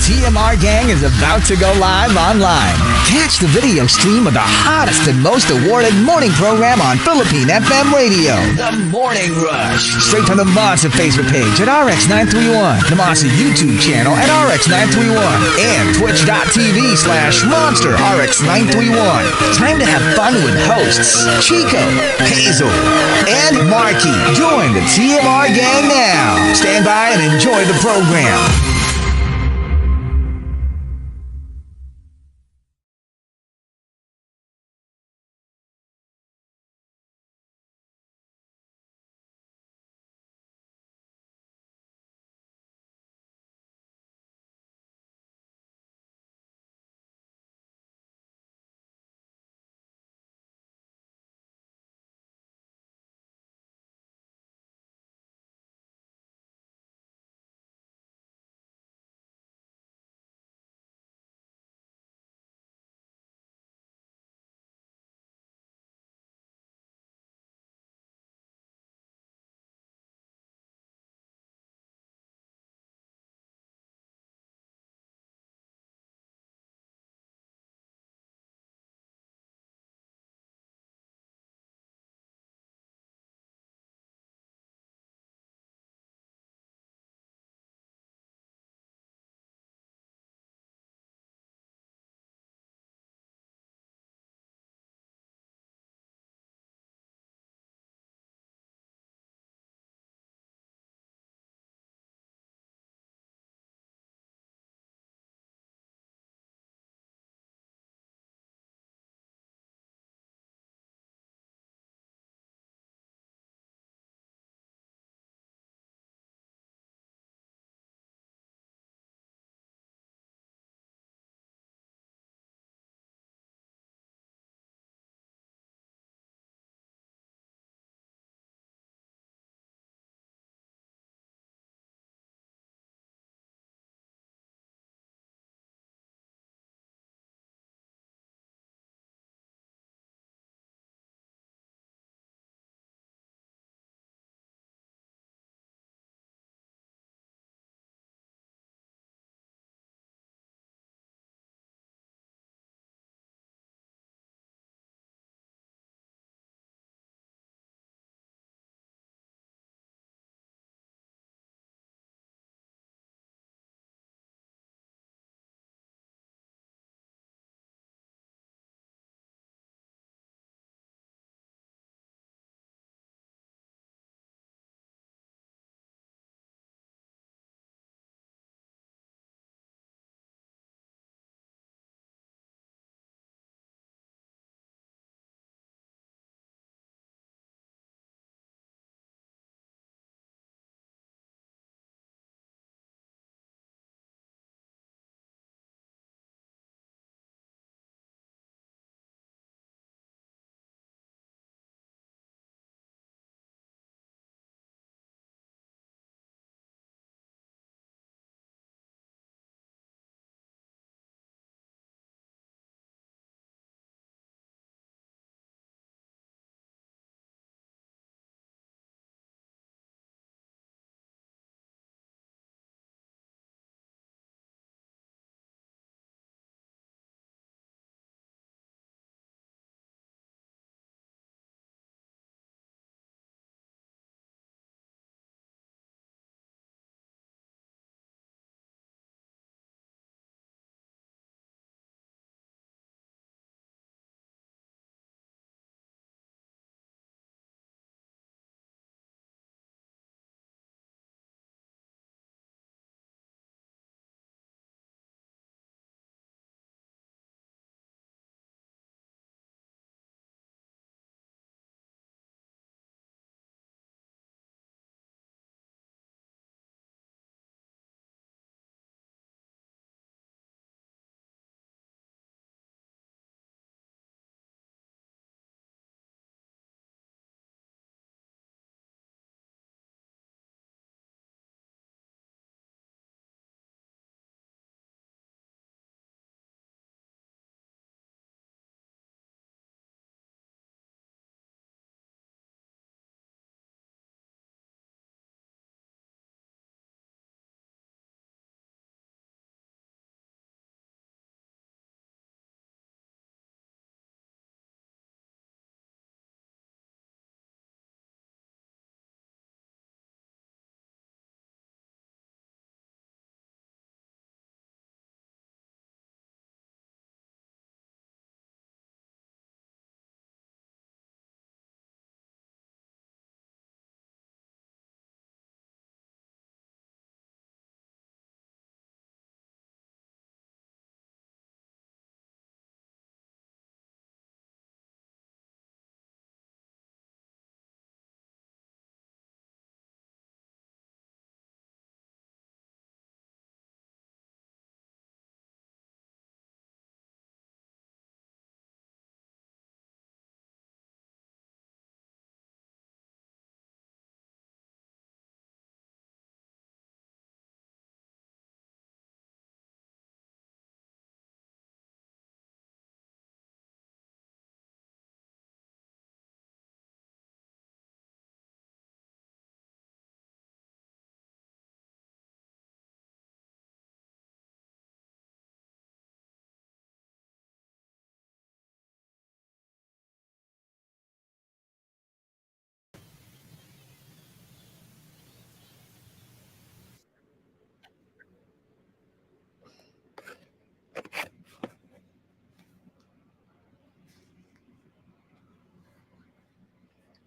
TMR gang is about to go live online. Catch the video stream of the hottest and most awarded morning program on Philippine FM radio. The Morning Rush. Straight from the Monster Facebook page at RX931, the Monster YouTube channel at RX931, and twitch.tv/Monster RX931. Time to have fun with hosts Chico, Hazel, and Markki. Join the TMR gang now. Stand by and enjoy the program.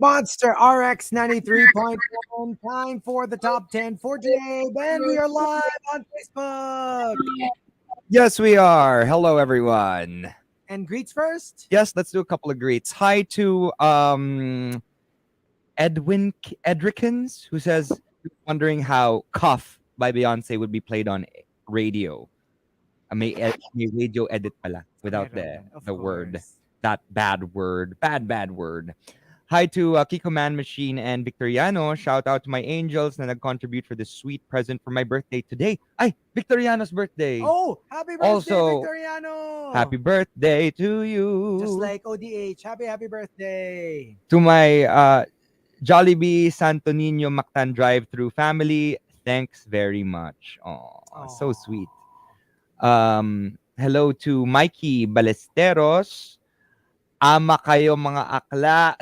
Monster RX93.1. Time for the top 10 for today. And we are live on Facebook. Yes, we are. Hello, everyone. And greets first. Yes, let's do a couple of greets. Hi to Edwin Edrikins, who says, wondering how "Cuff" by Beyonce would be played on radio. May radio edit pala without the Meron, of the word, course. that bad word, bad word. Hi to Kiko Man Machine and Victoriano. Shout out to my angels na nag-contribute for this sweet present for my birthday today. Ay, Victoriano's birthday. Oh, happy birthday, Also, happy Victoriano! birthday to Just you. like ODH. Happy birthday. To my Jollibee Santo Niño Mactan drive-through family, thanks very much. Oh, so sweet. Aww. Hello to Mikey Balesteros. Ama kayo mga akla.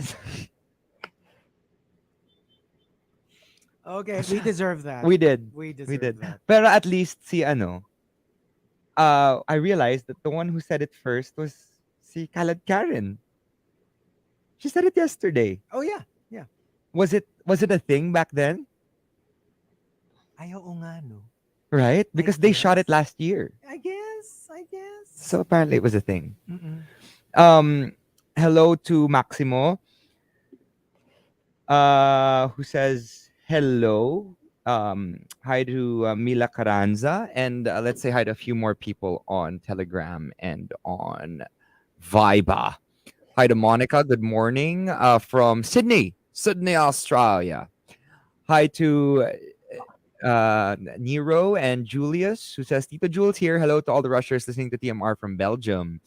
Okay, we deserve that. We did. We We deserve did. that. Pero at least si ano, I realized that the one who said it first was si Kalad Karen. She said it yesterday. Oh, yeah. Yeah. Was it a thing back then? Ay, oo nga, no. Right? I Because they shot it guess. last year. I guess. So apparently it was a thing. Mm-mm. Um Hello to Maximo who says hello. Hi to Mila Carranza, and let's say hi to a few more people on Telegram and on Viber. Hi to Monica. Good morning from Sydney, Australia. Hi to Nero and Julius, who says Tito Jules here. Hello to all the rushers listening to TMR from Belgium.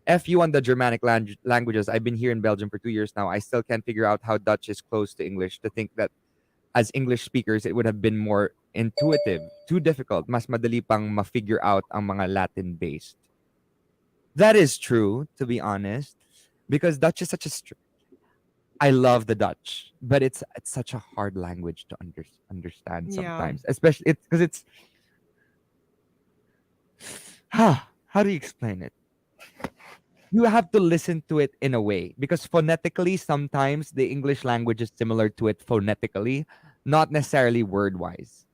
F you on the Germanic languages. I've been here in Belgium for 2 years now. I still can't figure out how Dutch is close to English. To think that as English speakers, it would have been more intuitive. Too difficult. Mas madali pang ma-figure out ang mga Latin-based. That is true, to be honest, because Dutch is such a I love the Dutch, but it's such a hard language to understand Yeah. sometimes, especially because it's how do you explain it? You have to listen to it in a way because phonetically sometimes the English language is similar to it phonetically, not necessarily word wise.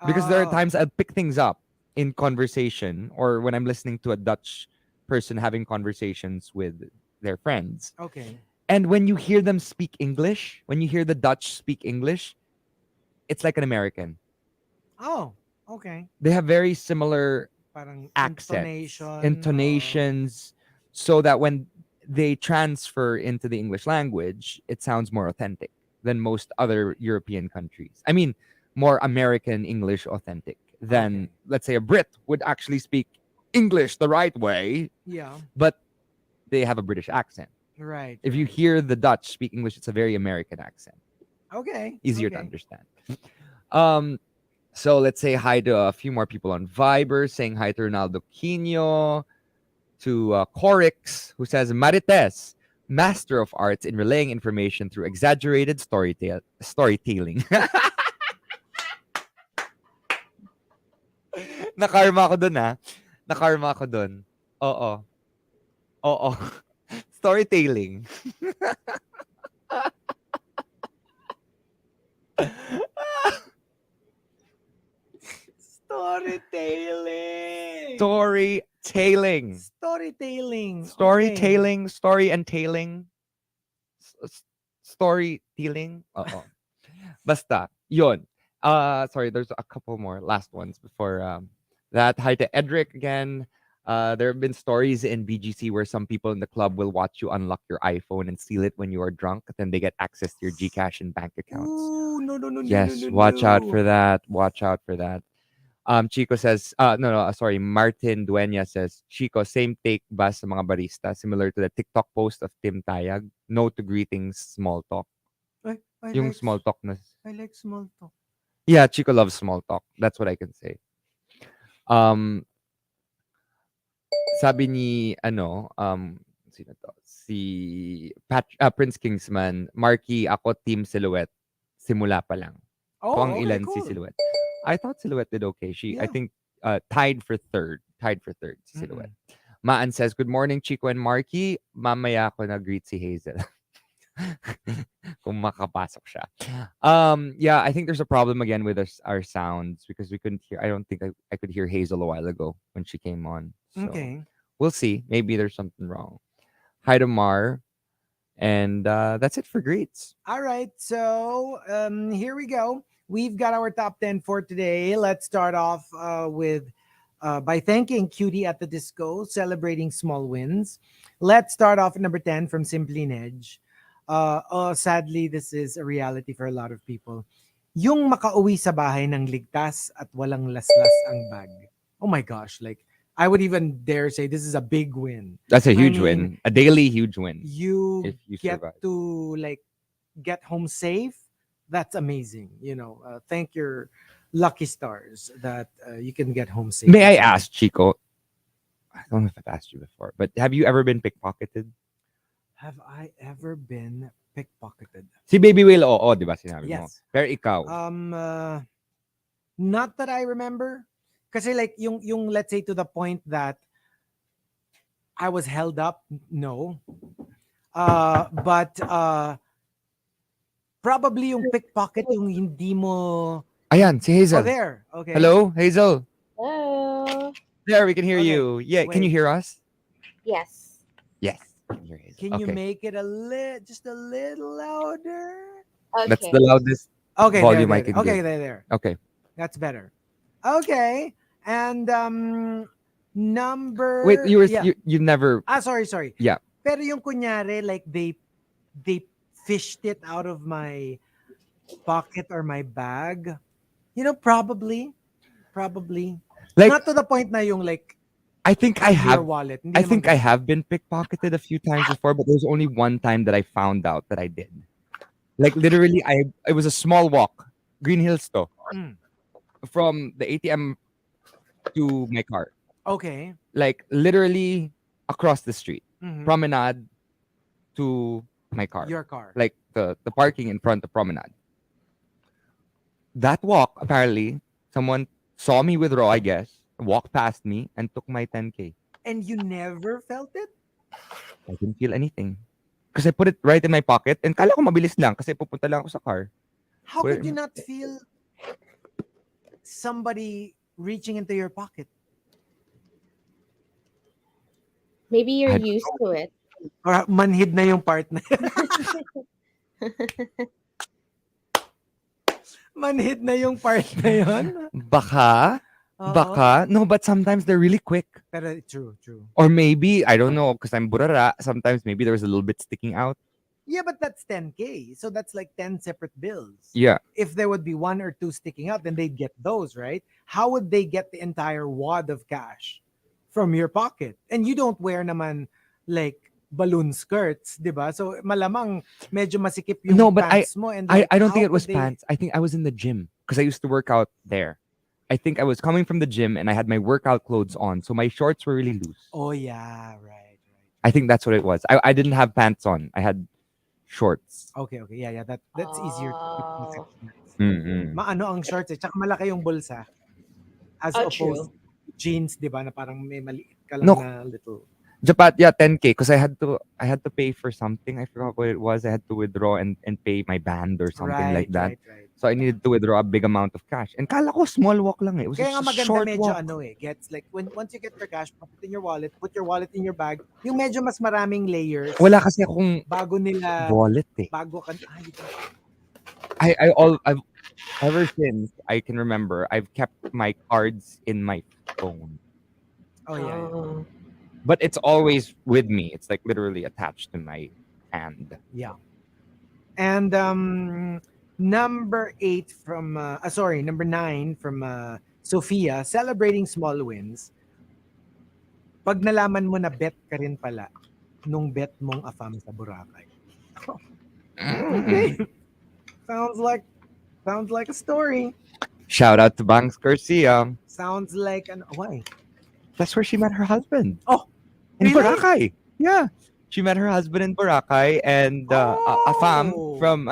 Because there are Oh, times I'll pick things up in conversation or when I'm listening to a Dutch person having conversations with their friends. okay. And when you hear them speak English, when you hear the Dutch speak English, it's like an American. Oh, okay. They have very similar Parang accents, intonation. intonations, so that when they transfer into the English language, it sounds more authentic than most other European countries. I mean, more American English authentic than, Okay. let's say, a Brit would actually speak English the right way, Yeah. but they have a British accent. Right. If you right. hear the Dutch speak English, it's a very American accent, Okay. easier to Okay. understand. Um, so let's say hi to a few more people on Viber, saying hi to Ronaldo Quino, to Corix, who says Marites, master of arts in relaying information through exaggerated storytelling. Nakarma ako dun Nakarma ako dun. Oo. Oo. Storytelling. Storytelling. Storytelling. Storytelling. Okay. Storytelling. Story and tailing. Storytelling. Oo. Basta. Yun. Sorry, there's a couple more last ones before that. Hi to Edric again. There have been stories in BGC where some people in the club will watch you unlock your iPhone and steal it when you are drunk. Then they get access to your GCash and bank accounts. Ooh, no, Yes, watch out no. for that. Watch out for that. Chico says, sorry, Martin Dueña says, Chico, same take ba sa mga barista? Similar to the TikTok post of Tim Tayag. No to greetings, small talk. I Yung like small talk na. I like small talk. Yeah, Chico loves small talk. That's what I can say. Um, Sabi ni, sino to? Si Prince Kingsman, Markki, ako team Silhouette. Simula pa lang. Oh, So, ang okay, ilan si cool. Silhouette. I thought Silhouette did okay. I Yeah. think, tied for third. Si Silhouette. Mm-mm. Maan says, good morning, Chico and Markki. Mamaya ako na-greet si Hazel. Kung makapasok siya. Yeah, I think there's a problem again with our sounds because we couldn't hear. I don't think I could hear Hazel a while ago when she came on. So Okay. we'll see. Maybe there's something wrong. Hi to Mar. And that's it for greets. All right. So here we go. We've got our top 10 for today. Let's start off with by thanking Cutie at the Disco, celebrating small wins. Let's start off at number 10 from Simply Nedge. Sadly, this is a reality for a lot of people. Yung makauwi sa bahay ng ligtas at walang laslas ang bag. Oh my gosh, like I would even dare say this is a big win. That's a I huge mean, win. A daily huge win. You If you get survive. to like get home safe. That's amazing. Thank your lucky stars that you can get home safe. May I ask, Chico? I don't know if I've asked you before, but have you ever been pickpocketed? Have I ever been pickpocketed? Si Baby Whale, oo, di ba sinabi mo? Yes. Pero ikaw? Not that I remember. Kasi like yung let's say to the point that I was held up, no. But probably yung pickpocket yung hindi mo. Ayan, si Hazel. Oh, there. Okay. Hello, Hazel. Hello. There, we can hear Okay, you. Yeah, can you wait. hear us? Yes. Yes. I can hear Hazel. Can you Okay. make it just a little louder? Okay. That's the loudest Okay, volume there, I can okay, give. there. Okay. That's better. Okay. And number Wait, yeah. you never. Sorry. Yeah. Pero yung kunyari like they fished it out of my pocket or my bag. Probably. Like, Not to the point na yung like I think I your have. wallet. Hindi I naman think I ganun. have been pickpocketed a few times before, but there's only one time that I found out that I did. Like literally, it was a small walk, Green Hills to, Mm. from the ATM to my car. Okay. Like literally across the street, Mhm. promenade to my car. Your car. Like the parking in front of promenade. That walk, apparently, someone saw me withdraw, I guess, walked past me and took my 10K. And you never felt it? I didn't feel anything. Because I put it right in my pocket and kala ko mabilis lang kasi pupunta lang ako sa car. How Where- could you not feel somebody reaching into your pocket? Maybe you're I- used to it. Or manhid na yung part na yun? Manhid na yung part na yun? Baka, Oo. baka. No, but sometimes they're really quick. Pero true. Or maybe, I don't know, because I'm burara, sometimes maybe there was a little bit sticking out. Yeah, but that's 10K. So that's like 10 separate bills. Yeah. If there would be one or two sticking out, then they'd get those, right? How would they get the entire wad of cash from your pocket? And you don't wear naman like balloon skirts, di ba? So malamang medyo masikip yung No, but pants mo. And I like, don't how think it was could they- pants. I think I was in the gym because I used to work out there. I think I was coming from the gym and I had my workout clothes on. So my shorts were really loose. Oh, yeah, right. I think that's what it was. I didn't have pants on. I had shorts. Okay. Yeah. That's easier. Oh. Mm-mm. Maano ang shorts eh. Tsaka malaki yung bulsa. As Oh, opposed true. to jeans, di ba? Na parang may maliit ka lang No. na little. Japat, yeah, 10K because I had to pay for something. I forgot what it was. I had to withdraw and pay my band or something like that. Right. So I needed to withdraw a big amount of cash. And kala ko small walk lang eh. It was Kaya nga just a maganda short medyo walk. gets like once you get your cash, put it in your wallet, put your wallet in your bag, yung medyo mas maraming layers. Wala kasi akong Bago nila, wallet eh. bago ka, I've ever since I can remember, I've kept my cards in my phone. oh yeah. Oh. But it's always with me. It's like literally attached to my hand. Yeah. And number 9 from Sophia, celebrating small wins. Pag nalaman mo na bet ka rin pala nung bet mong afam sa Boracay. Okay. Sounds like a story. Shout out to Banks Garcia. Sounds like why? That's where she met her husband. Oh, in really? Boracay. Yeah. She met her husband in Boracay and a fam Oh. from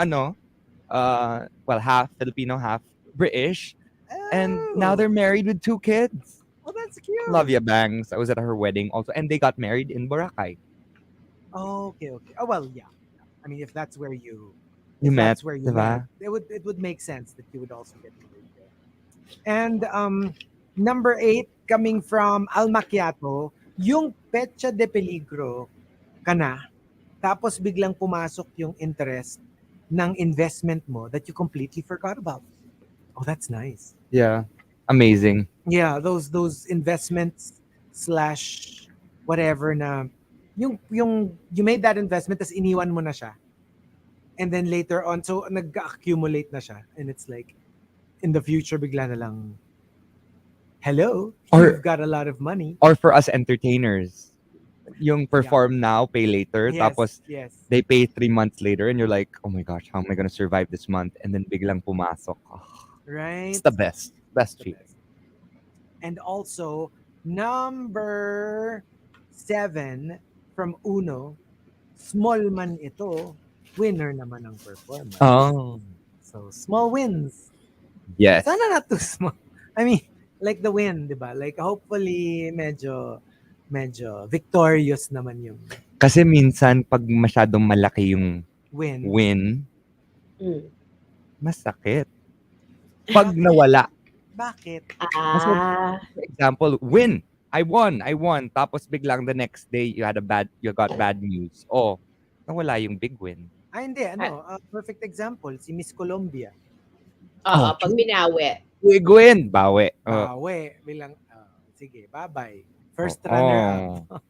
half Filipino, half British. And now they're married with 2 kids. Oh, that's cute. Love ya, Bangs. I was at her wedding also. And they got married in Boracay. Oh, okay. Oh, well, yeah. I I mean, if that's where you You if met, that's where you met, diba? it would make sense that you would also get married there. And number 8 coming from Al Macchiato, yung pecha de peligro ka na, tapos biglang pumasok yung interest ng investment mo that you completely forgot about. Oh, that's nice. Yeah. Amazing. Yeah, those investments slash whatever na yung you made that investment tas iniwan mo na siya. And then later on, so nag-accumulate na siya. And it's like, in the future, bigla na lang, hello, you've Or got a lot of money. or for us entertainers, yung perform now, pay later, Yes, tapos yes. they pay 3 months later, and you're like, oh my gosh, how am I gonna survive this month? And then biglang pumasok. Oh, Right? it's the best. Best The cheating. best. And also, number 7 from Uno, small man ito, winner naman ang performance. Oh. So, small wins. Yes. Sana not too small. I mean, like the win, di ba? Like, hopefully, medyo victorious naman yung Kasi minsan, pag masyadong malaki yung win. win, Mm. masakit. Pag nawala. Bakit? Ah. For example, win. I won. Tapos biglang the next day, you got bad news. Oh, nawala yung big win. Hindi. Perfect example, si Miss Colombia. Oh, Pag binawi. Big win. Bawi. Bawi. Bilang, sige, bye-bye. First Oh. runner-up.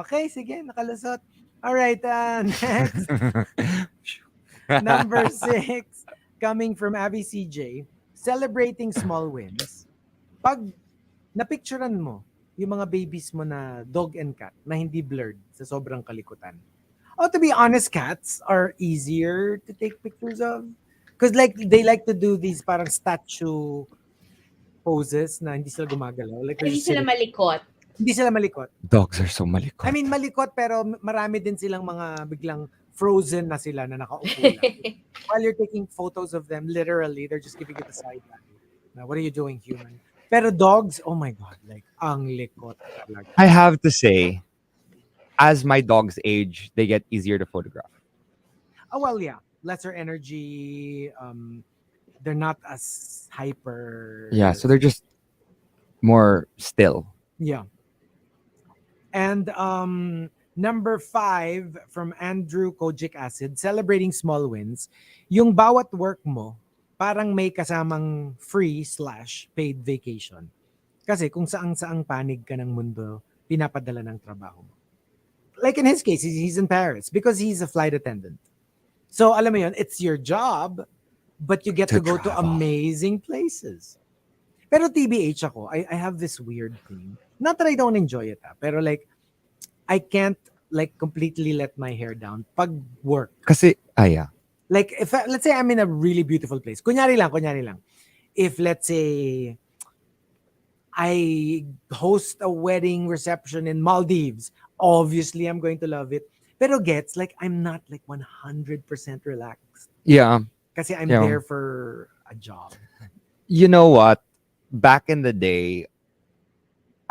Okay, sige, nakalusot. Alright, next. Number 6, coming from Abby CJ, celebrating small wins. Pag napicturean mo yung mga babies mo na dog and cat na hindi blurred sa sobrang kalikutan. Oh, to be honest, cats are easier to take pictures of. Because like, they like to do these parang statue poses na hindi sila gumagalaw. Like, they're Hindi just sila sitting- malikot. Hindi sila malikot. Dogs are so malikot. I mean, malikot pero marami din silang mga biglang frozen na sila na nakaupo lang. While you're taking photos of them, literally, they're just giving it a side eye. Now, what are you doing, human? Pero dogs, oh my God, like, ang likot. I have to say, as my dogs age, they get easier to photograph. Oh, well, yeah. Lesser energy. They're not as hyper. Yeah, so they're just more still. Yeah. And number 5 from Andrew Kojic Acid, celebrating small wins. Yung bawat work mo, parang may kasamang free/paid vacation. Kasi kung saang panig ka ng mundo, pinapadala ng trabaho mo. Like in his case, he's in Paris because he's a flight attendant. So alam mo yun, it's your job, but you get To to go to travel. amazing places. Pero TBH ako, I have this weird thing. Not that I don't enjoy it, pero like, I can't like completely let my hair down pag work. Kasi, yeah. Like, if let's say I'm in a really beautiful place. Kunyari lang. If let's say I host a wedding reception in Maldives, obviously I'm going to love it. Pero gets like I'm not like 100% relaxed. Yeah. Kasi I'm Yeah. there for a job. You know what? Back in the day,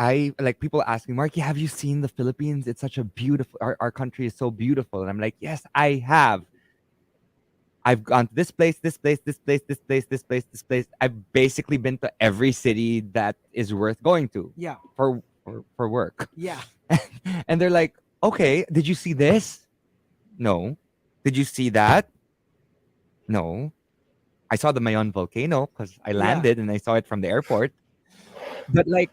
I like people ask me, Markki, have you seen the Philippines? It's such a beautiful, our country is so beautiful. And I'm like, yes, I have. I've gone to this place. I've basically been to every city that is worth going to Yeah. for work. Yeah. And they're like, okay, did you see this? No. Did you see that? No. I saw the Mayon volcano because I landed and I saw it from the airport. But like,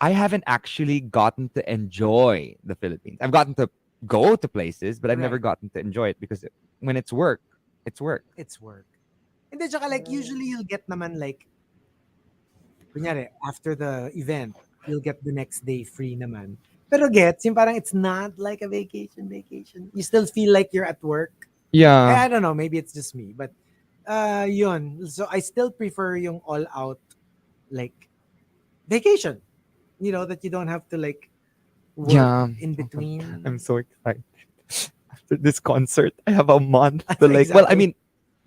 I haven't actually gotten to enjoy the Philippines. I've gotten to go to places, but I've never Right. gotten to enjoy it because when it's work, it's work. It's work. And then tsaka like usually you'll get naman like kunyari after the event, you'll get the next day free naman. Pero gets, yung parang it's not like a vacation. You still feel like you're at work. Yeah. I don't know, maybe it's just me, but yun. So I still prefer yung all out like vacation. You know, that you don't have to like work Yeah. in between. I'm so excited. After this concert, I have a month to like, Exactly. well, I mean,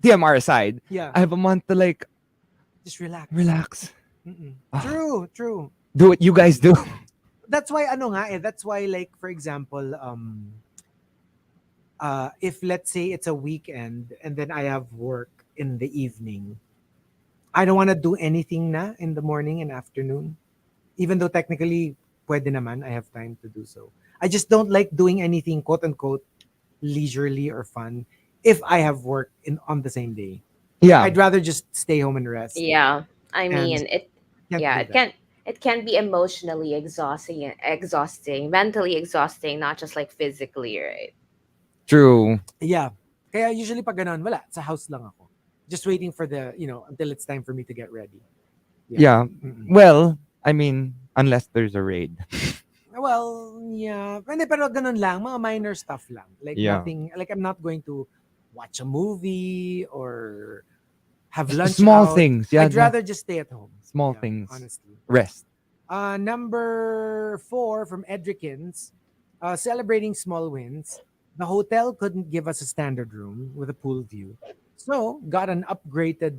TMR aside, Yeah. I have a month to like Just relax. relax. Mm-mm. Ah. True. Do what you guys do. That's why that's why like for example if let's say it's a weekend and then I have work in the evening, I don't want to do anything na in the morning and afternoon. Even though technically, pwede naman, I have time to do so. I just don't like doing anything quote unquote leisurely or fun if I have work in on the same day. Yeah. I'd rather just stay home and rest. Yeah. I And mean, it can't yeah, do it that. can be emotionally exhausting, mentally exhausting, not just like physically, right? True. Yeah. Kaya usually pag ganun, wala, sa house lang ako. Just waiting for until it's time for me to get ready. Yeah. Yeah. Mm-mm. Well, I mean, unless there's a raid. Well, yeah. Pero ganun lang, mga minor stuff lang. Like Yeah. nothing, like I'm not going to watch a movie or have Just the lunch small out. things. Yeah. I'd rather just stay at home. small Yeah, things. honestly. Rest. Number 4 from Edrikins, celebrating small wins. The hotel couldn't give us a standard room with a pool view, so got an upgraded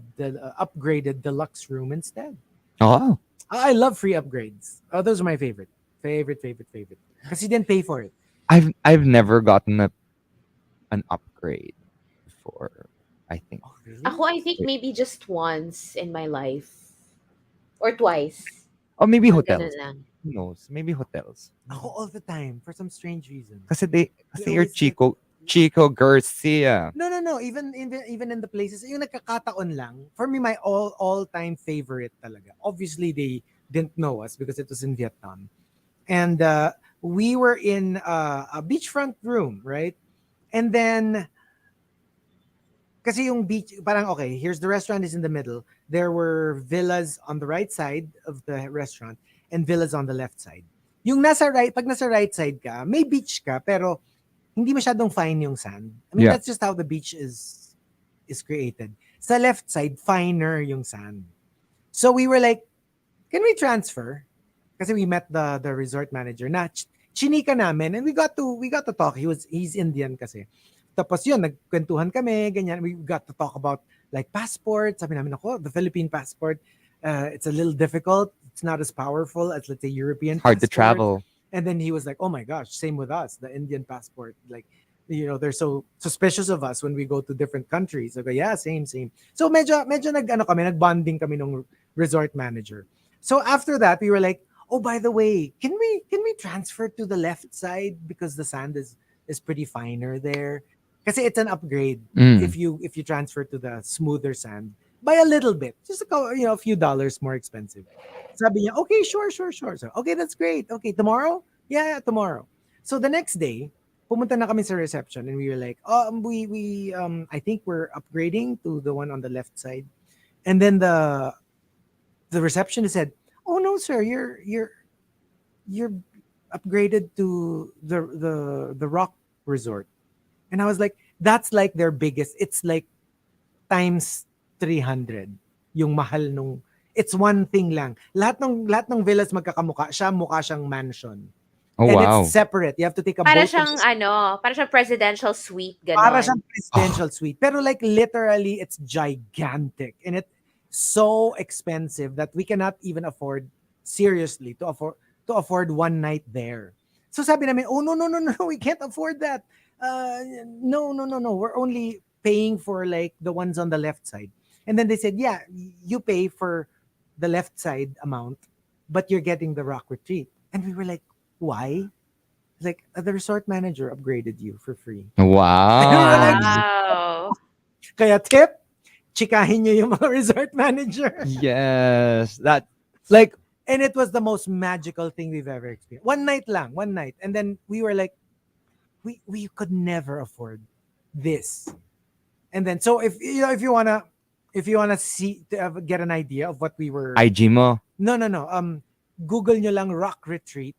deluxe room instead. Oh. I love free upgrades. Those are my favorite. Because you didn't pay for it. I've never gotten an upgrade before, I think. Oh, really? Ako, I think maybe just once in my life or twice. Or maybe Mga hotels. ganun lang. Who knows? Maybe hotels. Ako all the time for some strange reason. Kasi We you're always get- Chico Garcia. No. Even in the places, yung nagkakataon lang. For me, my all-time favorite talaga. Obviously, they didn't know us because it was in Vietnam, and we were in a beachfront room, right? And then, kasi yung beach, parang okay. Here's the restaurant is in the middle. There were villas on the right side of the restaurant and villas on the left side. Yung pag nasa right side ka, may beach ka, pero hindi masyadong fine yung sand. I mean, Yeah. that's just how the beach is created. Sa left side, finer yung sand. So we were like, can we transfer? Kasi we met the resort manager na chinika namin and we got to talk. He's Indian kasi. Tapos yun, nagkwentuhan kami, ganyan. We got to talk about like passport. Sabi namin ako, the Philippine passport, it's a little difficult. It's not as powerful as, let's say, European Hard to passport. travel. And then he was like, "Oh my gosh, same with us. The Indian passport, like, they're so suspicious of us when we go to different countries." I go, "Yeah, same." So medyo nagbonding kami nung resort manager. So after that, we were like, "Oh, by the way, can we transfer to the left side because the sand is pretty finer there?" Kasi it's an upgrade if you transfer to the smoother sand by a little bit, just a few dollars more expensive. Sabi niya, okay, sure. So, okay, that's great. Okay, tomorrow? Yeah, tomorrow. So the next day, pumunta na kami sa reception and we were like, we I think we're upgrading to the one on the left side. And then the receptionist said, "Oh no, sir, you're upgraded to the Rock Resort." And I was like, that's like their biggest. It's like times 300 yung mahal nung. It's one thing lang. Lahat ng villas magkakamukha. Mukha siyang mansion. Oh, And wow. it's separate. You have to take a Para boat. para siyang presidential suite, Para ganon. siyang presidential suite. Pero like literally, it's gigantic. And it's so expensive that we cannot even afford, seriously, to afford one night there. So sabi namin, oh, no, we can't afford that. No. We're only paying for like the ones on the left side. And then they said, yeah, you pay for the left side amount, but you're getting the rock retreat. And we were like, why? Like, the resort manager upgraded you for free. Wow. Wow. Kaya tip, chikahin nyo yung mga resort manager. Yes. That, like, And it was the most magical thing we've ever experienced. One night. And then we were like, we could never afford this. And then, so if you wanna see, get an idea of what we were. IG mo. No. Google nyo lang Rock Retreat,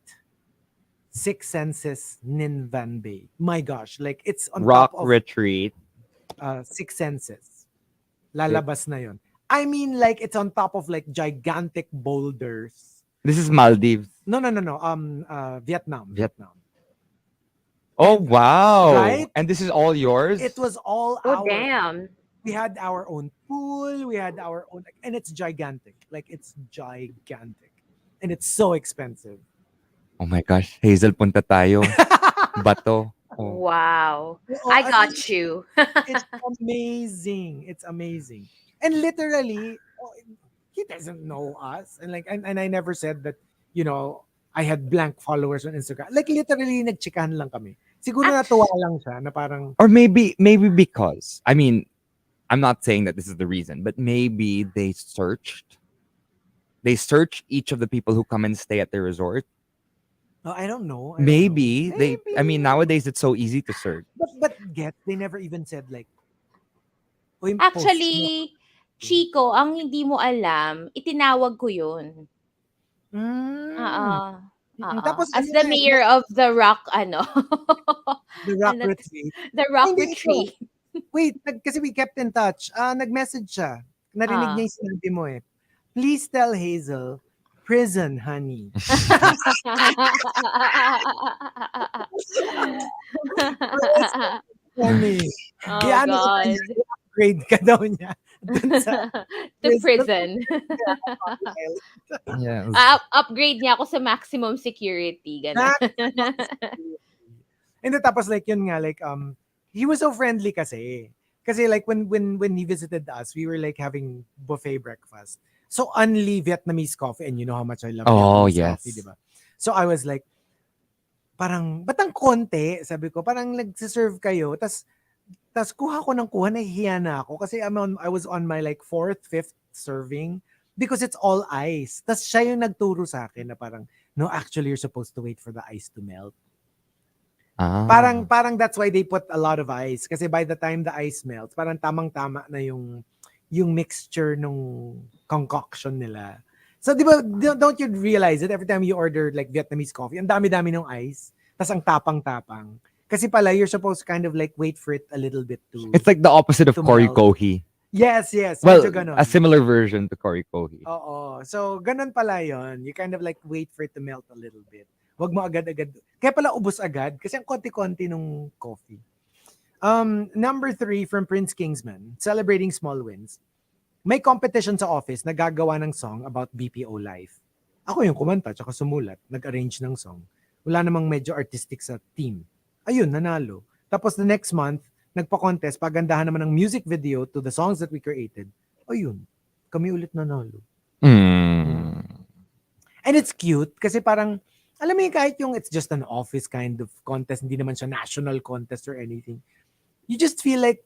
Six Senses, Ninvan Bay. My gosh, like it's on Rock top of Retreat. Six Senses. Lalabas na yun. I mean, like it's on top of like gigantic boulders. This is Maldives. No. Vietnam. Oh, wow. Right? And this is all yours? It was all Oh, damn. We had our own pool. We had our own, and it's gigantic. Like it's gigantic, and it's so expensive. Oh my gosh. Hazel, punta tayo. Bato. Oh. Wow. Oo, I as in, got you. it's amazing. It's amazing. And literally, he doesn't know us. And like, and I never said that, you know, I had blank followers on Instagram. Like literally, nagchikahan lang kami. Siguro natuwa Actually, lang siya na parang, Or maybe because, I mean, I'm not saying that this is the reason, but maybe they search each of the people who come and stay at the resort. oh, I don't know. I don't know. Maybe I mean, Maybe. nowadays it's so easy to search. But get, they never even said like, uy, post mo. Chico, ang hindi mo alam, itinawag ko yun. Oo. Mm. Oo. Tapos As ano the na, mayor of the rock, ano, the rock ano, retreat. the Ay, rock hindi ito. retreat. Wait, kasi we kept in touch. Nag-message siya. Narinig Ah. niya yung sinabi mo eh. Please tell Hazel, prison, honey. Honey. Oh Iano ka daw niya, God. i-upgrade ka daw niya dun sa To prison. prison. Yes. Upgrade niya ako sa maximum security. Ganun. And then, tapos like yun nga, like he was so friendly kasi. Kasi like when he visited us, we were like having buffet breakfast. So only Vietnamese coffee, and you know how much I love Oh, Vietnamese yes. coffee, di ba? So I was like, parang, ba't ang konti? Sabi ko, parang nagsiserve kayo, tas kuha ko ng kuha, nahihiya na ako. Kasi I was on my like 4th, 5th serving because it's all ice. Tas siya yung nagturo sa akin na parang, no, actually you're supposed to wait for the ice to melt. Ah. Parang that's why they put a lot of ice. Kasi by the time the ice melts, parang tamang-tama na yung mixture nung concoction nila. So, di ba, don't you realize that every time you order like Vietnamese coffee, ang dami-dami ng ice, tas ang tapang-tapang. Kasi pala, you're supposed to kind of like wait for it a little bit to... It's like the opposite of to melt. Korikohi. Yes. Well, Medyo ganon. a similar version to Korikohi. Oo. So, ganon pala yon. You kind of like wait for it to melt a little bit. Wag mo agad-agad. Kaya pala ubos agad kasi ang konti-konti nung coffee. Number 3 from Prince Kingsman, celebrating small wins. May competition sa office na gagawa ng song about BPO life. Ako yung kumanta tsaka sumulat, nag-arrange ng song. Wala namang medyo artistic sa team. Ayun, nanalo. Tapos the next month, nagpa-contest, pagandahan naman ng music video to the songs that we created. Ayun, kami ulit nanalo. And it's cute kasi parang, alam mo yung kahit yung it's just an office kind of contest, hindi naman siya national contest or anything. You just feel like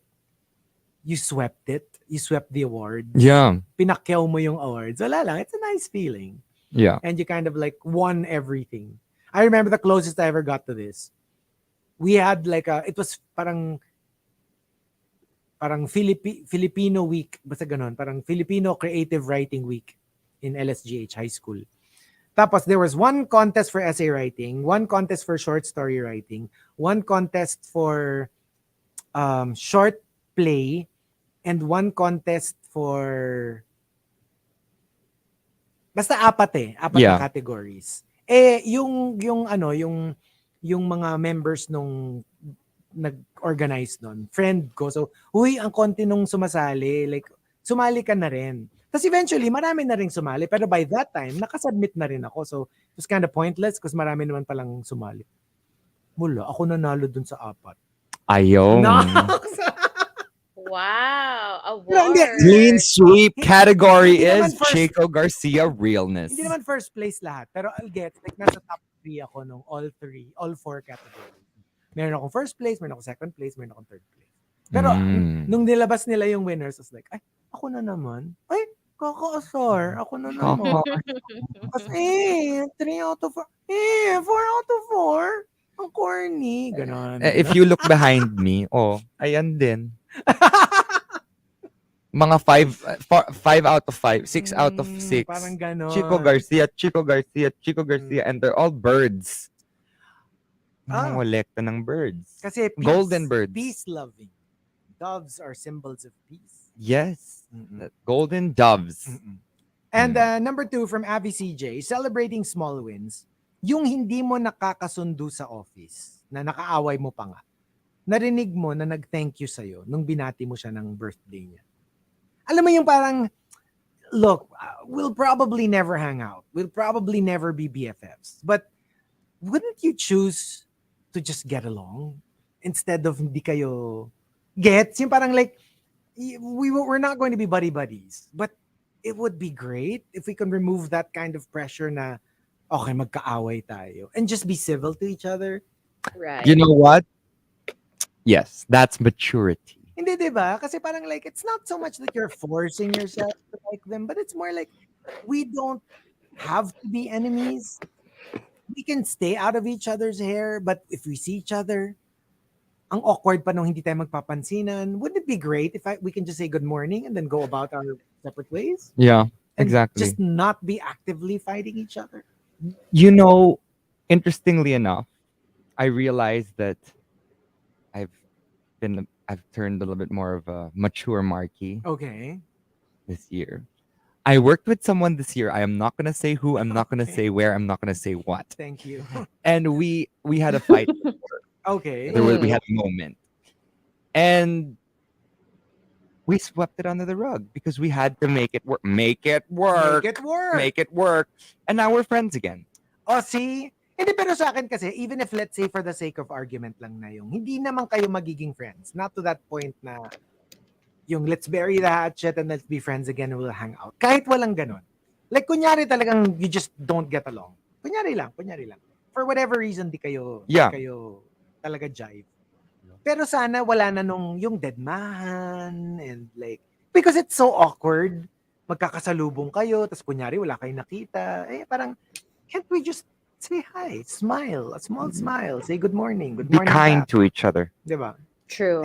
you swept it. You swept the award. Yeah. Pinakyaw mo yung awards. Wala lang. It's a nice feeling. Yeah. And you kind of like won everything. I remember the closest I ever got to this. We had like it was parang Filipino week. Basta ganon. Parang Filipino Creative Writing Week in LSGH High School. Tapos there was one contest for essay writing, one contest for short story writing, one contest for short play, and one contest for basta apat na categories. Yung mga members nung nag-organize nun, friend ko. So, ang konti nung sumasali, like sumali ka na rin. Tapos eventually, marami na rin sumali. Pero by that time, nakasubmit na rin ako. So, it was kind of pointless because marami naman palang sumali. Wala, ako nanalo dun sa apat. Ayaw. No! Wow, Hindi. award. Clean sweep category Hindi naman is first- Chico Garcia realness. Hindi naman first place lahat. Pero I'll get, like, nasa top 3 ako nung all 4 categories. Meron akong first place, meron akong second place, meron akong third place. Pero nung nilabas nila yung winners, I was like, ay, ako na naman. Ay, kaka-asar. Ako na naman. Kasi, 3 out of 4. 4 out of 4. Ang corny. Ganon. If you look behind me, ayan din. Mga 5 out of 5, 6 out of 6. Parang ganon. Chico Garcia, and they're all birds. Mangolekta ng birds. Kasi peace, golden birds. Peace-loving. Doves are symbols of peace. Yes. Golden doves. And number 2 from Avi CJ, celebrating small wins. Yung hindi mo nakakasundo sa office, na nakaaway mo pa nga, narinig mo na nag-thank you sa'yo nung binati mo siya ng birthday niya. Alam mo yung parang, look, we'll probably never hang out. We'll probably never be BFFs. But wouldn't you choose to just get along? instead of hindi kayo gets yung parang like we're not going to be buddy buddies, but it would be great if we can remove that kind of pressure na okay magkaaway tayo and just be civil to each other. You Right. know what? Yes, that's maturity. Hindi, di ba? Kasi parang like, it's not so much that you're forcing yourself to like them, but it's more like, we don't have to be enemies. We can stay out of each other's hair, but if we see each other, ang awkward pa nung hindi tayo magpapansinan, wouldn't it be great if we can just say good morning and then go about our separate ways? Yeah, And exactly. just not be actively fighting each other? You know, interestingly enough, I realized that I've I've turned a little bit more of a mature Markki Okay. this year. I worked with someone this year. I am not gonna say who. I'm not gonna Okay. say where. I'm not gonna say what. Thank you. And we had a fight. Okay. We had a moment, and we swept it under the rug because we had to make it work. Make it work. Make it work. Make it work. And now we're friends again. Oh, see? Hindi, pero sa akin kasi, even if let's say for the sake of argument lang na yung, hindi naman kayo magiging friends. Not to that point na yung let's bury the hatchet and let's be friends again and we'll hang out. Kahit walang ganun. Like, kunyari talagang you just don't get along. Kunyari lang. For whatever reason, di kayo talaga jive. Pero sana wala na nung yung deadmahan and like, because it's so awkward. Magkakasalubong kayo, tapos kunyari wala kayong nakita. Eh, parang, can't we just say hi, smile, a small smile, say good morning Be kind back. to each other. Diba? True.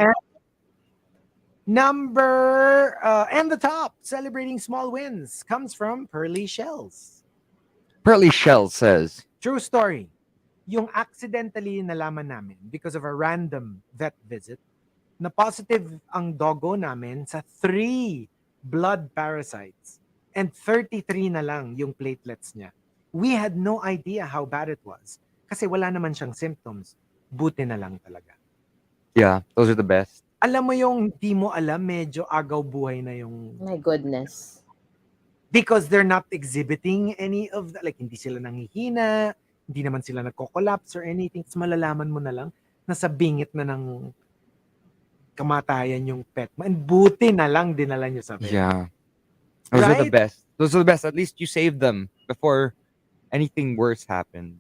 Number and the top celebrating small wins comes from Pearly Shells. Pearly Shell says, True story. Yung accidentally nalaman namin because of a random vet visit na positive ang doggo namin sa 3 blood parasites and 33 na lang yung platelets niya. We had no idea how bad it was kasi wala naman siyang symptoms. Buti na lang talaga. yeah, those are the best. Alam mo yung di mo alam, medyo agaw buhay na yung... My goodness. Because they're not exhibiting any of the... Like, hindi sila nanghihina, hindi naman sila nagko-collapse or anything. Tapos malalaman mo na lang, nasa bingit na ng kamatayan yung pet mo. And buti na lang dinala nyo sa vet. Yeah. Those are the Right? best. Those are the best. At least you saved them before anything worse happened.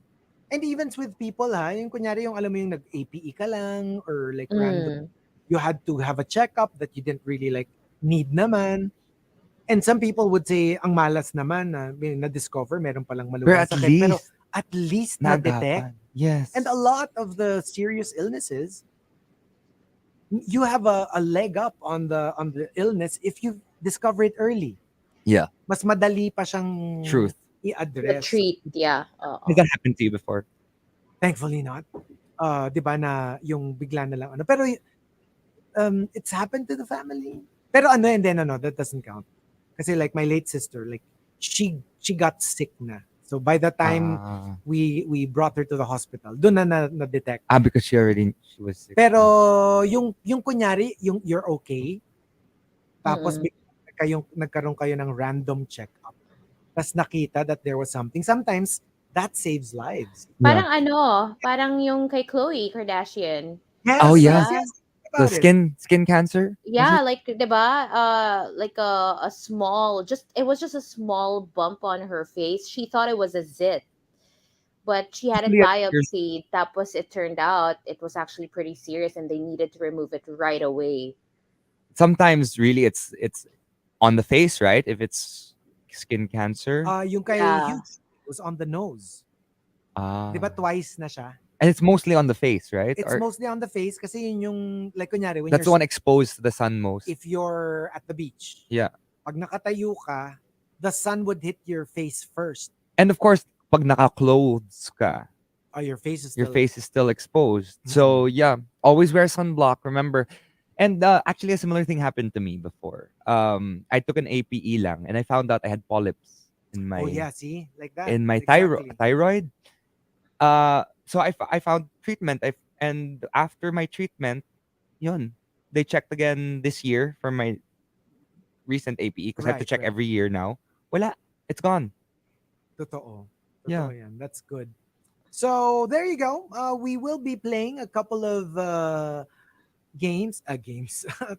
And even with people, ha, yung kunyari yung alam mo yung nag-APE ka lang or like random, you had to have a checkup that you didn't really like need naman. And some people would say, ang malas naman na-discover, meron palang malubhang sakit. Pero at least na-detect. Yes. And a lot of the serious illnesses, you have a leg up on the illness if you discover it early. Yeah. Mas madali pa siyang Truth. The i-address. treat, yeah. Has that happened to you before? Thankfully not. 'Di ba na yung bigla na lang ano. Pero it's happened to the family. Pero ano and then that doesn't count. Kasi like my late sister, like she got sick na. So by the time we brought her to the hospital, doon na detect. Because she was sick. Pero yung kunyari, yung you're okay. Tapos nagkaroon kayo ng random check-up. Tapos nakita that there was something. Sometimes that saves lives. Parang parang yung kay Khloe Kardashian. Yes, Oh, yeah. yes. The skin cancer? Yeah, like diba? Like a small, it was just a small bump on her face. She thought it was a zit, but she had it biopsied. Tapos it turned out it was actually pretty serious, and they needed to remove it right away. Sometimes really it's on the face, right? If it's skin cancer. Yung kay Hugh was on the nose. Diba twice na siya? And it's mostly on the face, right? It's mostly on the face kasi yun yung, like kunyari, when that's the one exposed to the sun most. If you're at the beach. Yeah. Pag nakatayo ka, the sun would hit your face first. And of course, pag naka-clothes ka, your face is still exposed. Mm-hmm. So yeah, always wear sunblock, remember. And actually a similar thing happened to me before. I took an APE lang and I found out I had polyps in my see? Like that. In my thyroid. So I found treatment. And after my treatment, yun, they checked again this year for my recent APE because I have to check every year now. Wala, it's gone. Totoo. Yeah. Yan. That's good. So there you go. We will be playing a couple of games,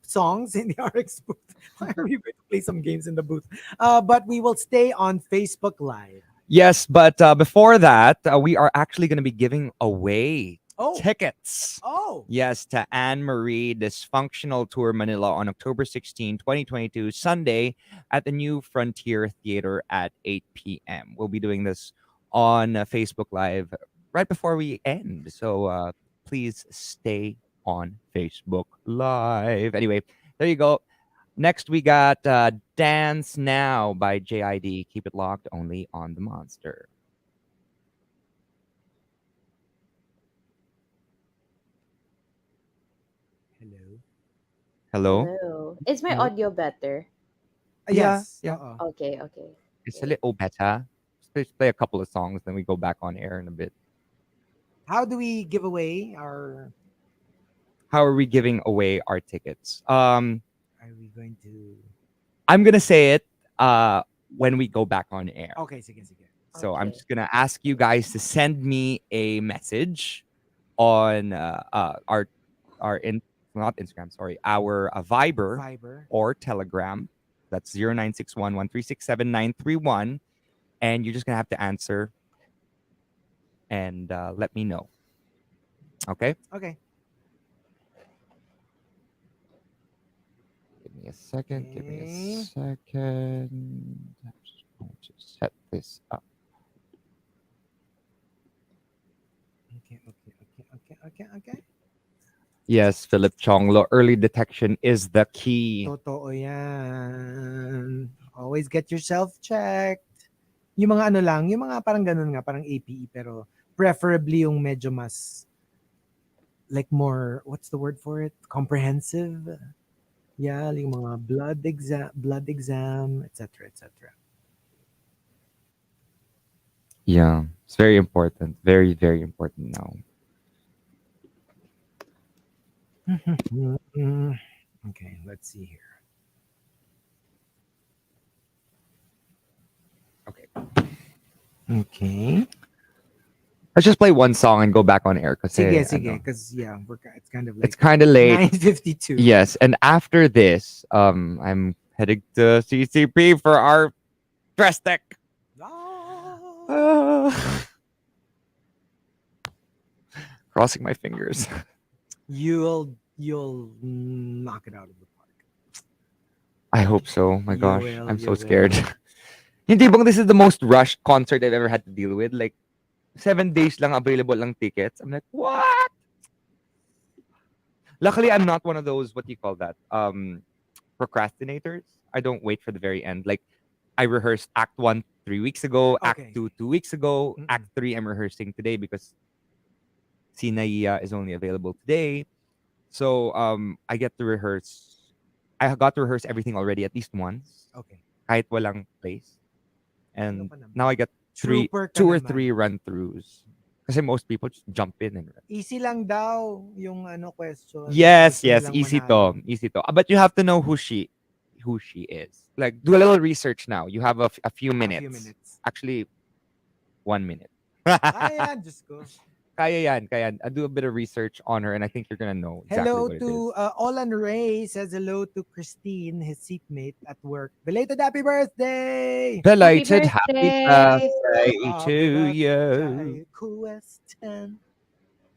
songs in the RX booth. Why are we going to play some games in the booth? But we will stay on Facebook Live. Yes, but before that, we are actually going to be giving away Oh, tickets. oh, Yes, to Anne Marie Dysfunctional Tour Manila on October 16, 2022, Sunday at the New Frontier Theater at 8 p.m. We'll be doing this on Facebook Live right before we end. So please stay on Facebook Live. Anyway, there you go. Next, we got Dance Now by JID. Keep it locked only on the Monster. hello. Hello? Hello. Is my Hello? audio better? Yeah, Yes. yeah. Okay, okay. It's a Great. little better. Just play a couple of songs, then we go back on air in a bit. How do we give away our? How are we giving away our tickets? Are we going to? I'm gonna say it when we go back on air. Okay, sige, sige. So I'm Okay. just gonna ask you guys to send me a message on our in not Instagram, sorry, our Viber Viber. or Telegram. That's 0961-136-7931, and you're just gonna have to answer and let me know. Okay. Okay. Give me a second. Give me a Okay. second. I'm just going to set this up. Okay. Okay. Yes, Philip Chonglo. Early detection is the key. Totoo yan. Always get yourself checked. Yung mga ano lang, yung mga parang ganun nga, parang APE, pero preferably yung medyo mas, like more, what's the word for it? Comprehensive. Yeah, yung mga blood exam, etc., etc. Yeah, it's very important. Very, very important now. Okay, let's see here. Okay. Okay. Let's just play one song and go back on air. Sige, because yeah, it's kind of like It's kind of late. 9:52. Yes, and after this, I'm heading to CCP for our dress deck. Ah. Crossing my fingers. You'll knock it out of the park. I hope so. My You gosh, will, I'm you so will. scared. Hindi bang this is the most rushed concert I've ever had to deal with? Like 7 days lang available lang tickets. I'm like, what? Luckily, I'm not one of those, what do you call that? Procrastinators. I don't wait for the very end. Like I rehearsed Act 1 3 weeks ago, Okay. Act 2 2 weeks ago, Mm-mm. Act 3 I'm rehearsing today because Sinaiya is only available today. So I get to rehearse. I got to rehearse everything already at least once. Okay. Kahit walang place. And Ano ka naman? now I get Trooper ka two or naman. 3 run-throughs. Kasi most people just jump in and run. Easy lang daw yung question. Yes, Gusto yes, nilang easy manalo. to, easy to. But you have to know who she is. Like do a little research now. You have a few minutes. A few minutes. Actually, 1 minute. Ayan, Diyos ko. Kaya yan. I do a bit of research on her and I think you're gonna know exactly Hello what it is. to Olan Ray says hello to Christine, his seatmate at work. Belated happy birthday! Belated happy birthday! birthday to you. Question.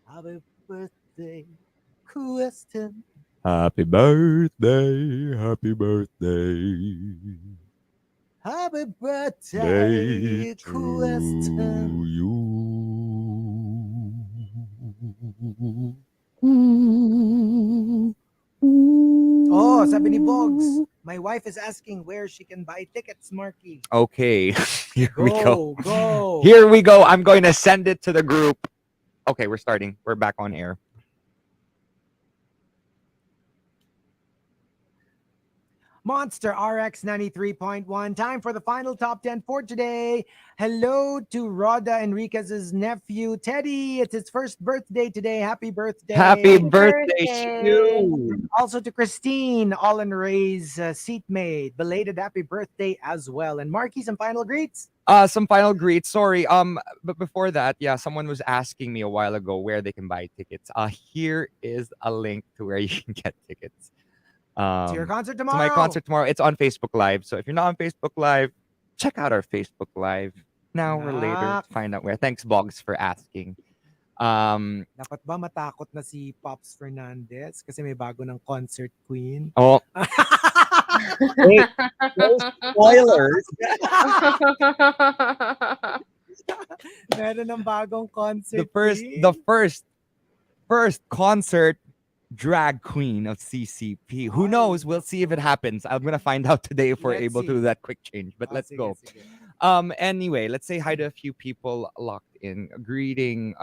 Happy birthday. Question. Happy birthday. Happy birthday. Happy birthday. Question. you. Oh, sabi ni Boggs, my wife is asking where she can buy tickets, Markki. Okay, here we go. Go. Here we go. I'm going to send it to the group. Okay, we're starting. We're back on air. Monster RX93.1. Time for the final top 10 for today. Hello to Roda Enriquez's nephew, Teddy. It's his first birthday today. Happy Happy birthday. Happy birthday, birthday. Shu! Also to Christine, All Ray's seatmate. Belated happy birthday as well. And Markki, some final greets. Some final greets. Sorry. But before that, yeah, someone was asking me a while ago where they can buy tickets. Here is a link to where you can get tickets. To your concert To my tomorrow. concert tomorrow. It's on Facebook Live. So if you're not on Facebook Live, check out our Facebook Live now or later to Nak. find out where. Thanks, Boggs, for asking. Um, Dapat ba matakot na si Pops Fernandez kasi may bago ng concert queen? oh, wait, no spoilers. Meron ng bagong concert The first, queen. the first concert drag queen of CCP. Who Ay. knows? We'll see if it happens. I'm gonna find out today if we're Let's able see. to do that quick change. But let's Sige, go. sige. Anyway, let's say hi to a few people locked in. Greeting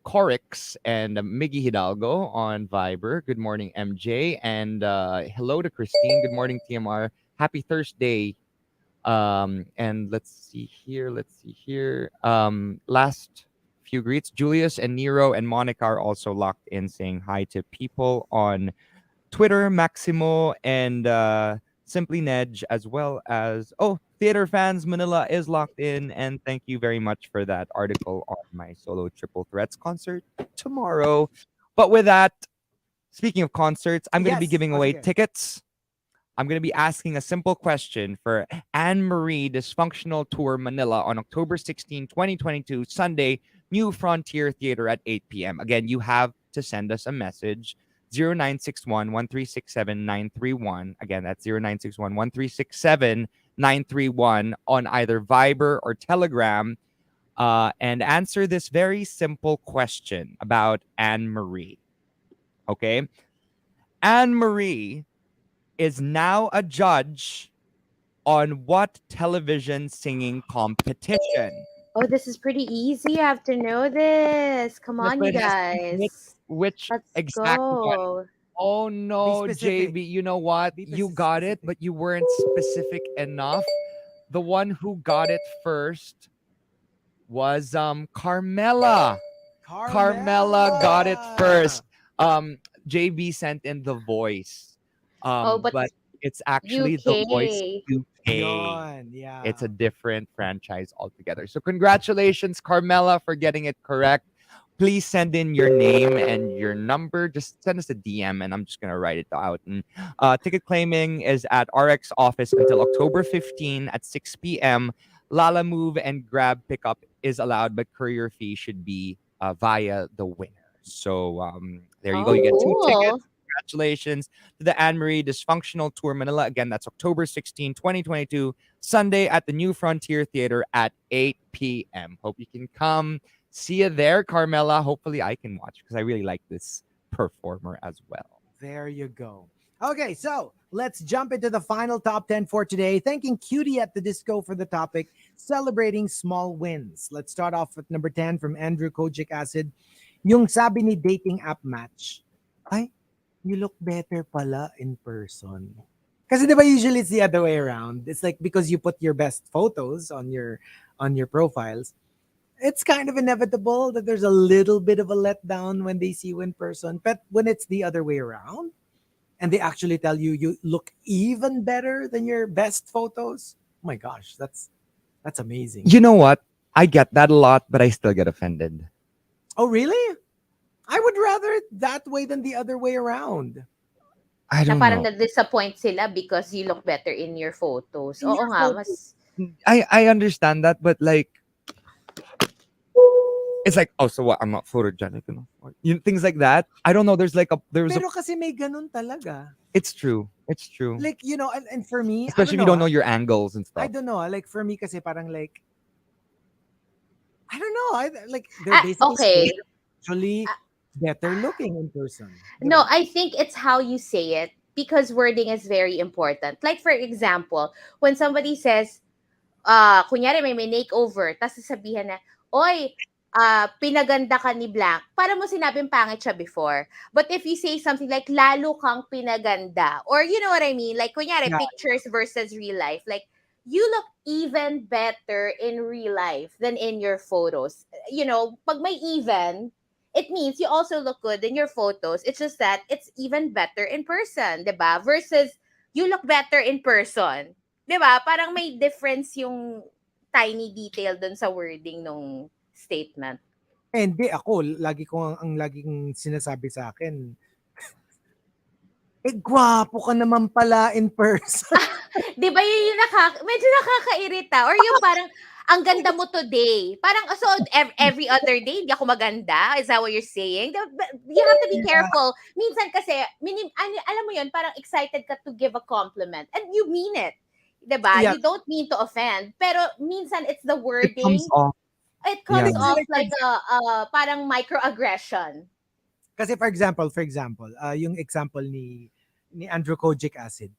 Corix and Miggy Hidalgo on Viber. Good morning, MJ. And hello to Christine. Good morning, TMR. Happy Thursday. And let's see here. Last few greets. Julius and Nero and Monica are also locked in saying hi to people on Twitter. Maximo and Simply Nedge, as well as Theater Fans Manila is locked in, and thank you very much for that article on my solo Triple Threats concert tomorrow. But with that, speaking of concerts, I'm going to be Yes. giving away Sige. tickets. I'm going to be asking a simple question for Anne Marie Dysfunctional Tour Manila on October 16, 2022, Sunday, New Frontier Theater at 8 p.m. Again, you have to send us a message. 0961-1367-931. Again, that's 0961-1367-931 on either Viber or Telegram, and answer this very simple question about Anne Marie. Okay? Anne Marie is now a judge on what television singing competition? Oh, this is pretty easy. I have to know this. Come Yes, on, but you it has to be guys. which Let's exact one? go. Oh no, specific. JB, you know what? Be You got it, specific. but you weren't specific enough. The one who got it first was Carmela. Carmela got it first. JB sent in The Voice. Oh, but But it's actually The Voice UK. UK. Yun, yeah. It's a different franchise altogether. So congratulations, Carmela, for getting it correct. Please send in your name and your number. Just send us a DM and I'm just going to write it out. And ticket claiming is at RX office until October 15 at 6 p.m. Lala Move and Grab pickup is allowed, but courier fee should be via the winner. So there you go. Oh, You get 2 cool. tickets. Congratulations to the Anne Marie Dysfunctional Tour Manila. Again, that's October 16, 2022, Sunday at the New Frontier Theater at 8 p.m. Hope you can come. See you there, Carmela. Hopefully I can watch because I really like this performer as well. There you go. Okay, so let's jump into the final top 10 for today. Thanking Cutie at the Disco for the topic, celebrating small wins. Let's start off with number 10 from Andrew Kojic Acid. Yung sabi ni dating app match, ay, you look better pala in person. Kasi diba usually it's the other way around. It's like because you put your best photos on your profiles, it's kind of inevitable that there's a little bit of a letdown when they see you in person. But when it's the other way around, and they actually tell you you look even better than your best photos, oh my gosh, that's amazing. You know what? I get that a lot, but I still get offended. Oh, really? I would rather it that way than the other way around. I Na don't parang know. na-disappoint sila because you look better in your photos. In Oo your nga, photos. mas... I understand that, but like, it's like, oh, so what? I'm not photogenic enough. Things like that. I don't know. There's a. Pero kasi may ganun talaga. It's true. It's true. Like, and for me, Especially if you don't know your angles and I stuff. don't know. Like, for me kasi parang like, I don't know. Like, they're basically okay. actually better looking in person. No, I think it's how you say it because wording is very important. Like, for example, when somebody says, kunyari may makeover, tapos sasabihan na, oy, pinaganda ka ni blank, para mo sinabing pangit siya before. But if you say something like, lalo kang pinaganda, or you know what I mean? Like, kunyari, Yeah. pictures versus real life. Like, you look even better in real life than in your photos. You know, pag may even, it means you also look good in your photos. It's just that it's even better in person, 'di ba? Versus, you look better in person. 'Di ba? Parang may difference yung tiny detail dun sa wording nung statement. Hindi ako, lagi ko ang laging sinasabi sa akin, gwapo ka naman pala in person. 'Di ba yun yung medyo nakakairita, or yung parang, ang ganda mo today. Parang, so, every other day, hindi ako maganda? Is that what you're saying? You have to be Yeah. careful. Minsan kasi, alam mo yun, parang excited ka to give a compliment. And you mean it. 'Di ba? Yeah. You don't mean to offend. Pero minsan, it's the It comes wording. off. It Yeah. comes off Like, like parang microaggression. kasi for example, yung example ni Andrew Kojic Acid,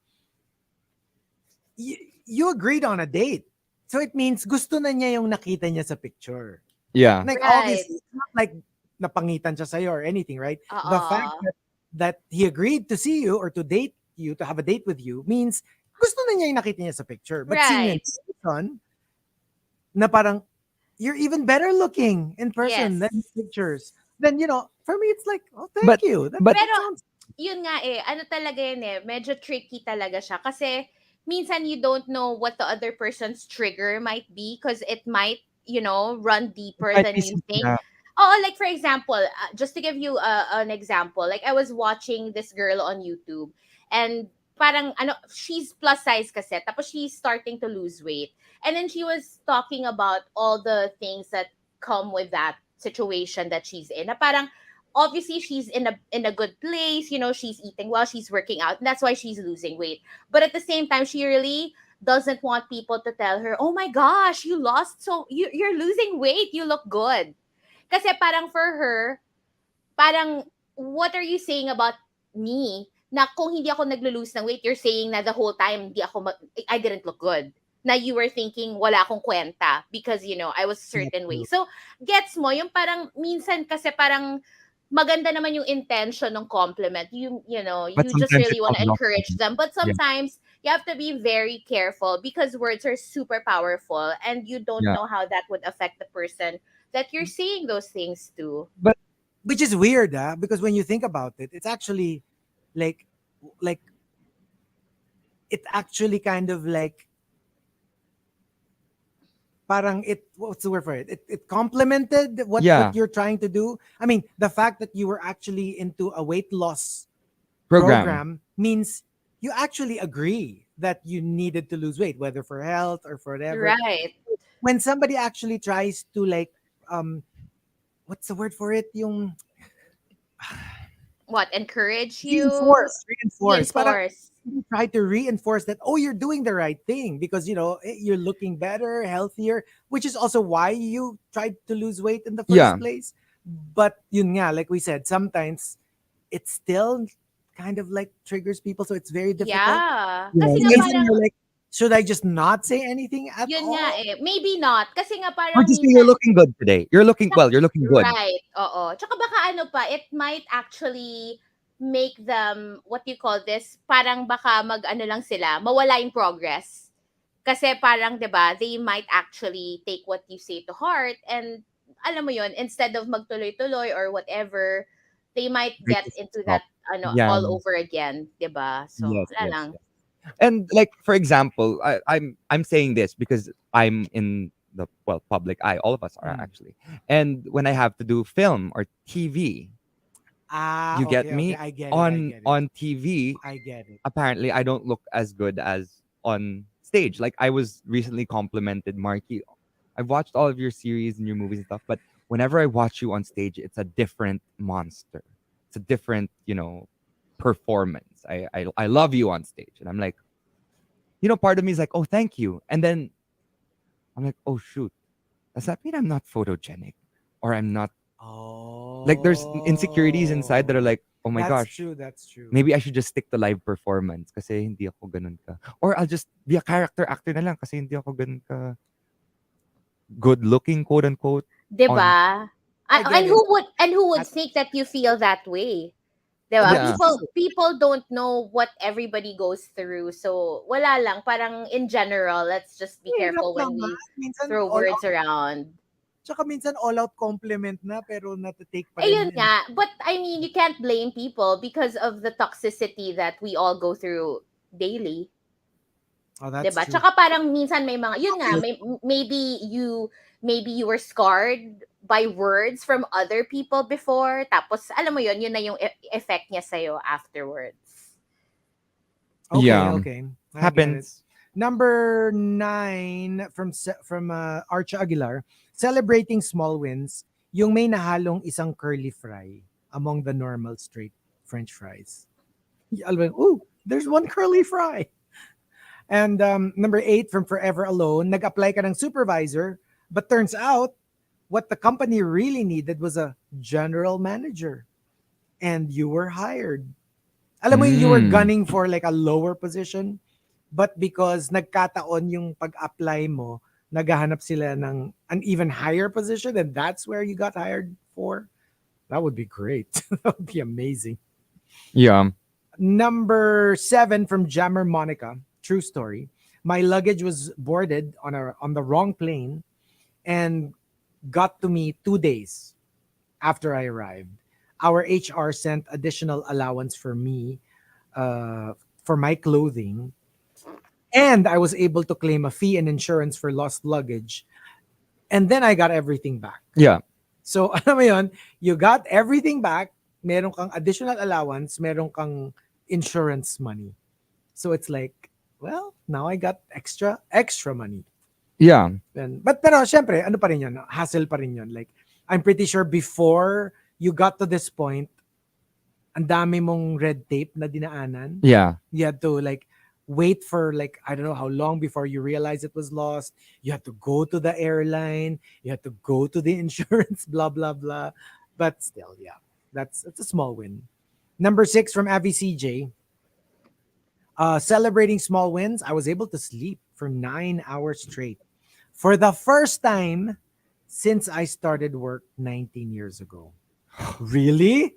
you agreed on a date. So it means gusto na niya yung nakita niya sa picture. Yeah. Like, Right. obviously, it's not like napangitan siya sa'yo or anything, right? The fact Oo. that he agreed to see you or to date you, to have a date with you, means gusto na niya yung nakita niya sa picture. But seeing you in Right. person, na parang, you're even better looking in person Yes. than in pictures. Then, for me, it's like, oh, thank But- you. but- Pero, sounds yun nga ano talaga yun medyo tricky talaga siya. Kasi, minsan you don't know what the other person's trigger might be, because it might, run deeper Might than be you some- think. yeah. Oh, like for example, just to give you an example, like I was watching this girl on YouTube, and parang she's plus size kasi, tapos she's starting to lose weight, and then she was talking about all the things that come with that situation that she's in. Na parang, obviously she's in a good place, she's eating well, she's working out, and that's why she's losing weight. But at the same time, she really doesn't want people to tell her, "Oh my gosh, you lost, so you're losing weight, you look good." Kasi parang for her, parang, what are you saying about me? Na kung hindi ako naglo-lose ng weight, you're saying na the whole time I didn't look good. Na you were thinking wala akong kwenta because, I was a certain way. So, gets mo, yung parang, minsan kasi parang, maganda naman yung intention ng compliment. But You just sometimes really it want to comes off encourage as- them. But Yeah. sometimes, you have to be very careful because words are super powerful, and you don't Yeah. know how that would affect the person that you're saying those things to. which is weird, because when you think about it, it's actually like it actually kind of like parang what's the word for it? It complemented what Yeah. you're trying to do. I mean, the fact that you were actually into a weight loss Program. program means you actually agree that you needed to lose weight, whether for health or for whatever. Right. When somebody actually tries to like what's the word for it? Yung What? Encourage you? reinforce. Parang Reinforce. you try to reinforce that, oh, you're doing the right thing because you're looking better, healthier, which is also why you tried to lose weight in the first Yeah. place. But yun nga, like we said, sometimes it still kind of like triggers people, so it's very difficult. Yeah. Yeah. Kasi nga Minsan parang, you're like, should I just not say anything at yun all? nga Maybe not. Kasi nga Or parang just say you're minsan, looking good today. You're looking good. right, oo. Tsaka baka it might actually make them, what do you call this? Parang baka lang sila, mawala yung progress. Kasi parang, 'di ba, they might actually take what you say to heart, and alam mo yun, instead of magtuloy-tuloy or whatever, they might They get just into stop. that Yeah. all over again, 'di ba? So, Yes, wala yes, lang. yes. And like for example, I'm saying this because I'm in the public eye. All of us are Mm. actually. And when I have to do film or TV, you get Okay, me? I get it. On TV, I get it. apparently I don't look as good as on stage. Like I was recently complimented, Markki. I've watched all of your series and your movies and stuff, but whenever I watch you on stage, it's a different monster. It's a different, performance. I love you on stage. And I'm like, part of me is like, oh, thank you. And then I'm like, oh shoot. Does that mean I'm not photogenic? Or I'm not Oh, like there's insecurities inside that are like, oh my gosh. That's true. Maybe I should just stick to live performance kasi hindi ako ganun ka. Or I'll just be a character actor na lang kasi hindi ako ganun ka good looking, quote unquote. on. Diba? I get it. And who would At, think that you feel that way? Diba? that's Yeah. true. People don't know what everybody goes through. So wala lang, parang in general, let's just be Hirap careful when naman. we Minsan throw all words out. around. Tsaka minsan all out compliment na pero natatake pa rin Ayun niya. nga. But I mean, you can't blame people because of the toxicity that we all go through daily. Oh, that's 'Di ba? true. Tsaka parang minsan may mga yun nga, Okay. maybe you were scarred by words from other people before, tapos alam mo yun na yung effect niya sa'yo afterwards. Okay, Yeah. okay. I get it. Happens. Number 9 from Arch Aguilar, celebrating small wins, yung may nahalong isang curly fry among the normal straight French fries. Alam mo, ooh, there's one curly fry. And number 8 from Forever Alone, nag-apply ka ng supervisor, but turns out what the company really needed was a general manager, and you were hired. Alam mo, you were Mm. gunning for like a lower position, but because nagkataon yung pag-apply mo, naghahanap sila ng an even higher position, and that's where you got hired for. That would be great. That would be amazing. Yeah. Number 7 from Jammer Monica. True story. My luggage was boarded on the wrong plane and got to me 2 days after I arrived. Our HR sent additional allowance for me for my clothing, and I was able to claim a fee and insurance for lost luggage. And then I got everything back. Yeah. So, alam mo yun, you got everything back, meron kang additional allowance, meron kang insurance money. So it's like, well, now I got extra money. Yeah. But pero syempre, ano pa rin yun? Hassle pa rin yun. Like, I'm pretty sure before you got to this point, ang dami mong red tape na dinaanan. Yeah. You had to like wait for like I don't know how long before you realize it was lost. You had to go to the airline. You had to go to the insurance. Blah blah blah. But still, yeah, it's a small win. Number 6 from Avi CJ. Celebrating small wins. I was able to sleep for 9 hours straight for the first time since I started work 19 years ago. Really?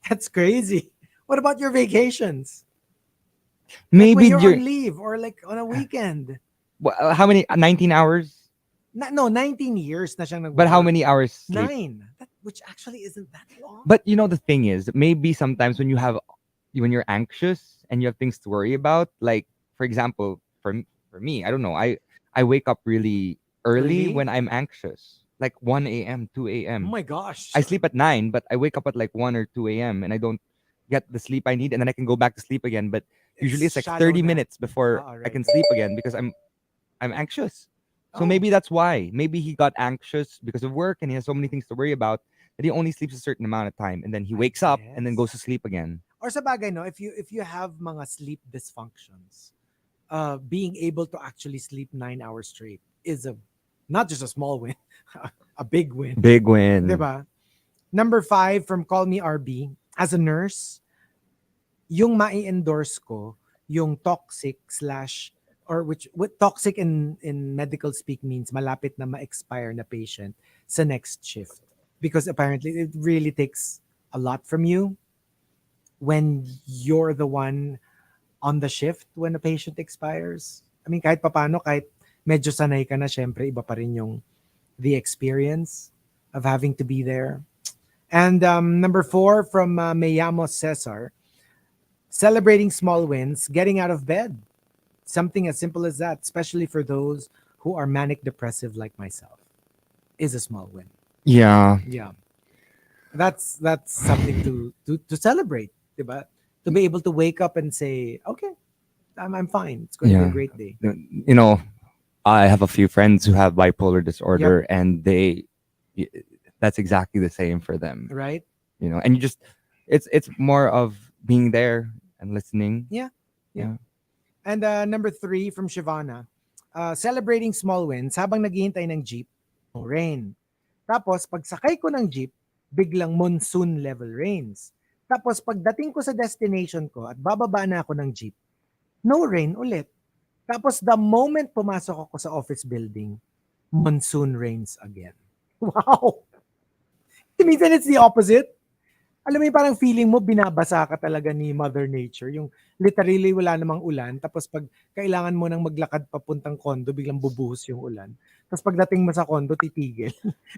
That's crazy. What about your vacations? Like when Maybe you're you're on leave or like on a weekend. how many 19 hours? No, 19 years na siyang But how nag-work. many hours sleep? 9. Which actually isn't that long. But you know the thing is, maybe sometimes when you're anxious and you have things to worry about, like for example, for me, I don't know, I wake up really early Early? when I'm anxious, like 1 a.m., 2 Oh a.m. my gosh. I sleep at 9, but I wake up at like 1 or 2 a.m. and I don't get the sleep I need, and then I can go back to sleep again. But usually it's like shallow 30 nap. minutes before Ah, I right. can sleep again because I'm anxious. So Oh. maybe that's why. Maybe he got anxious because of work and he has so many things to worry about that he only sleeps a certain amount of time and then he I wakes up and then guess. goes to sleep again. Or sa bagay, no, if you have mga sleep dysfunctions, being able to actually sleep 9 hours straight is a not just a small win, a big win. Big win. Diba? Number 5 from Call Me RB. As a nurse, yung mai-endorse ko, yung toxic slash or which what toxic in medical speak means malapit na ma-expire na patient sa next shift. Because apparently it really takes a lot from you when you're the one on the shift when a patient expires. I mean, kahit papano, kahit medyo sanay ka na, syempre, iba pa rin yung the experience of having to be there. And number 4 from Mayamo Cesar, celebrating small wins, getting out of bed. Something as simple as that, especially for those who are manic depressive like myself, is a small win. Yeah. Yeah. That's something to celebrate, diba? To be able to wake up and say, okay, I'm fine. It's going to be a Yeah. great day. You know, I have a few friends who have bipolar disorder and that's exactly the same for them. Right? You know, and you just it's more of being there and listening. Yeah. And number 3 from Shivana, celebrating small wins habang naghihintay ng jeep, no rain. Tapos pagsakay ko ng jeep, biglang monsoon level rains. Tapos pagdating ko sa destination ko at bababa na ako ng jeep, no rain ulit. Tapos the moment pumasok ako sa office building, monsoon rains again. Wow. Minsan it's the opposite. Alam mo yung parang feeling mo binabasa ka talaga ni Mother Nature. Yung literally wala namang ulan. Tapos pag kailangan mo nang maglakad papuntang kondo, biglang bubuhos yung ulan. Tapos pagdating mo sa kondo, titigil.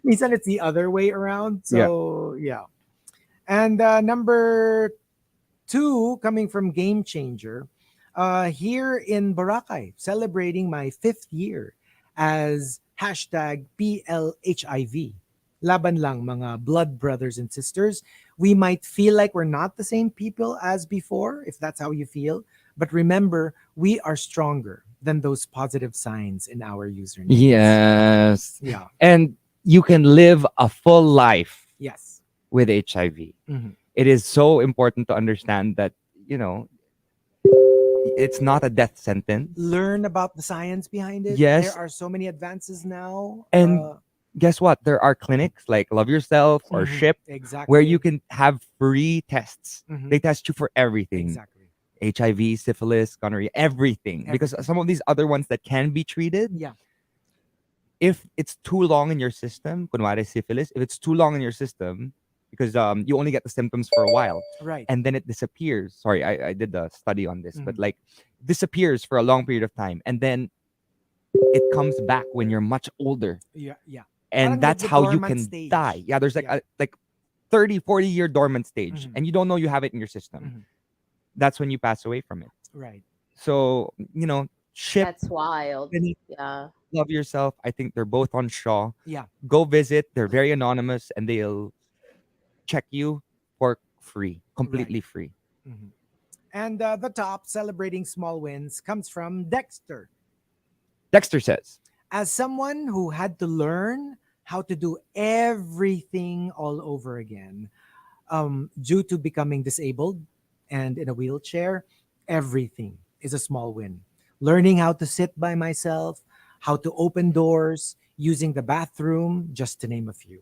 Minsan it's the other way around. Yeah. So, yeah. And number 2, coming from Game Changer, here in Boracay, celebrating my 5th year as hashtag PLHIV. Laban lang, mga blood brothers and sisters. We might feel like we're not the same people as before, if that's how you feel. But remember, we are stronger than those positive signs in our usernames. Yes. Yeah. And you can live a full life Yes. with HIV. Mhm. It is so important to understand that, it's not a death sentence. Learn about the science behind it. Yes. There are so many advances now. And guess what? There are clinics like Love Yourself or Mhm. SHIP Exactly. where you can have free tests. Mhm. They test you for everything. Exactly. HIV, syphilis, gonorrhea, everything. Because Everything. some of these other ones that can be treated, Yeah. if it's too long in your system, kunwari syphilis, if it's too long in your system, because you only get the symptoms for a while, Right. and then it disappears. Sorry, I did a study on this, but Mhm. like disappears for a long period of time, and then it comes back when you're much older, Yeah. Yeah. and Parang that's the how you dormant can stage. die. Yeah, there's like Yeah. a 30, 40-year dormant stage, Mhm. and you don't know you have it in your system. Mhm. That's when you pass away from it. Right. So, SHIP, That's wild. and Yeah. Love Yourself, I think they're both on Shaw. Yeah. Go visit. They're very anonymous, and they'll check you for free, completely free. Mhm. And the top celebrating small wins comes from Dexter. Dexter says, As someone who had to learn how to do everything all over again, due to becoming disabled and in a wheelchair, everything is a small win. Learning how to sit by myself, how to open doors, using the bathroom, just to name a few.